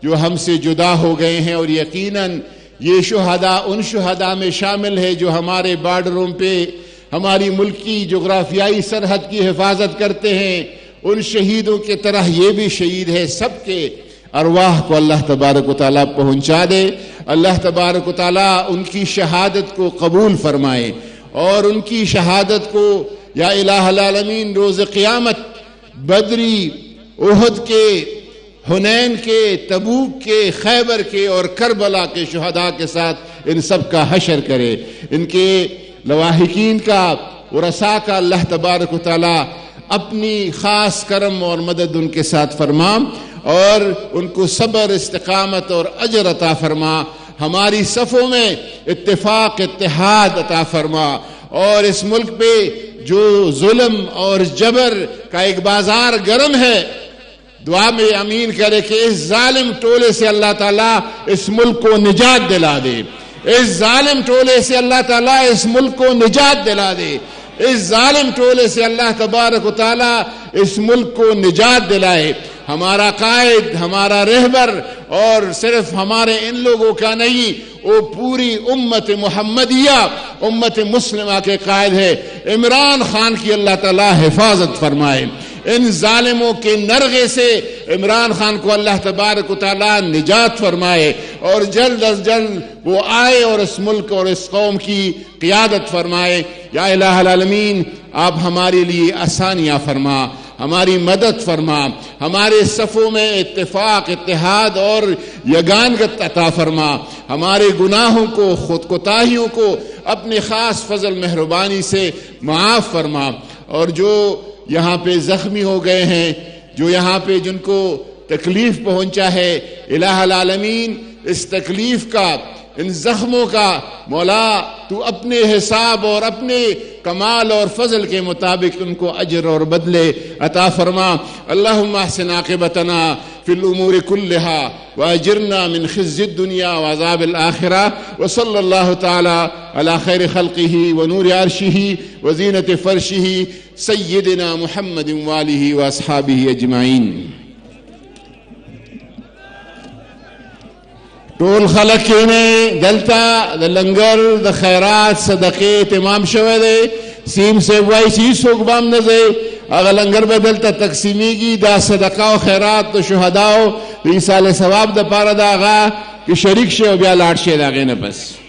جو ہم سے جدا ہو گئے ہیں، اور یقیناً یہ شہداء ان شہداء میں شامل ہے جو ہمارے بارڈروں پہ ہماری ملکی جغرافیائی سرحد کی حفاظت کرتے ہیں، ان شہیدوں کی طرح یہ بھی شہید ہے. سب کے ارواح کو اللہ تبارک و تعالیٰ پہنچا دے. اللہ تبارک و تعالیٰ ان کی شہادت کو قبول فرمائے اور ان کی شہادت کو یا الہ العالمین روز قیامت بدری، احد کے، حنین کے، تبوک کے، خیبر کے اور کربلا کے شہداء کے ساتھ ان سب کا حشر کرے. ان کے لواحقین کا، ورثاء کا اللہ تبارک و تعالی اپنی خاص کرم اور مدد ان کے ساتھ فرما اور ان کو صبر، استقامت اور اجر عطا فرما. ہماری صفوں میں اتفاق، اتحاد عطا فرما اور اس ملک پہ جو ظلم اور جبر کا ایک بازار گرم ہے، دعا میں امین کرے کہ اس ظالم ٹولے سے اللہ تعالیٰ اس ملک کو نجات دلا دے. اس ظالم ٹولے سے اللہ تعالیٰ اس ملک کو نجات دلا دے. اس ظالم ٹولے سے اللہ تبارک و تعالیٰ اس ملک کو نجات دلائے. ہمارا قائد، ہمارا رہبر اور صرف ہمارے ان لوگوں کا نہیں، وہ پوری امت محمدیہ، امت مسلمہ کے قائد ہے۔ عمران خان کی اللہ تعالیٰ حفاظت فرمائے، ان ظالموں کے نرغے سے عمران خان کو اللہ تبارک و تعالیٰ نجات فرمائے، اور جلد از جلد وہ آئے اور اس ملک اور اس قوم کی قیادت فرمائے۔ یا الہ العالمین، آپ ہمارے لیے آسانیاں فرما، ہماری مدد فرما، ہمارے صفوں میں اتفاق، اتحاد اور یگانگت عطا فرما، ہمارے گناہوں کو، خود کوتاہیوں کو اپنے خاص فضل مہربانی سے معاف فرما، اور جو یہاں پہ زخمی ہو گئے ہیں، جو یہاں پہ جن کو تکلیف پہنچا ہے، الہ العالمین اس تکلیف کا، ان زخموں کا مولا تو اپنے حساب اور اپنے کمال اور فضل کے مطابق ان کو اجر اور بدلے عطا فرما۔ اللہم احسن عاقبتنا فی الامور کلہا واجرنا من خزی الدنیا وعذاب الآخرہ، وصلی اللہ تعالی علی خیر خلقہ ونور عرشہ وزینت فرشہ سیدنا محمد وآلہ واصحابہ اجمعین۔ ټول خلق کېنئ، دلته د لنګر د خیرات صدقې تمام شوی دی، سیم صاحب وایي چې هېڅوک به هم نه ځئ، هغه لنګر به دلته تقسیمیږي، دا صدقه او خیرات د شهداو د ایصال ثواب دپاره د هغه کې شریک شئ او بیا لاړ شئ د هغې نه پس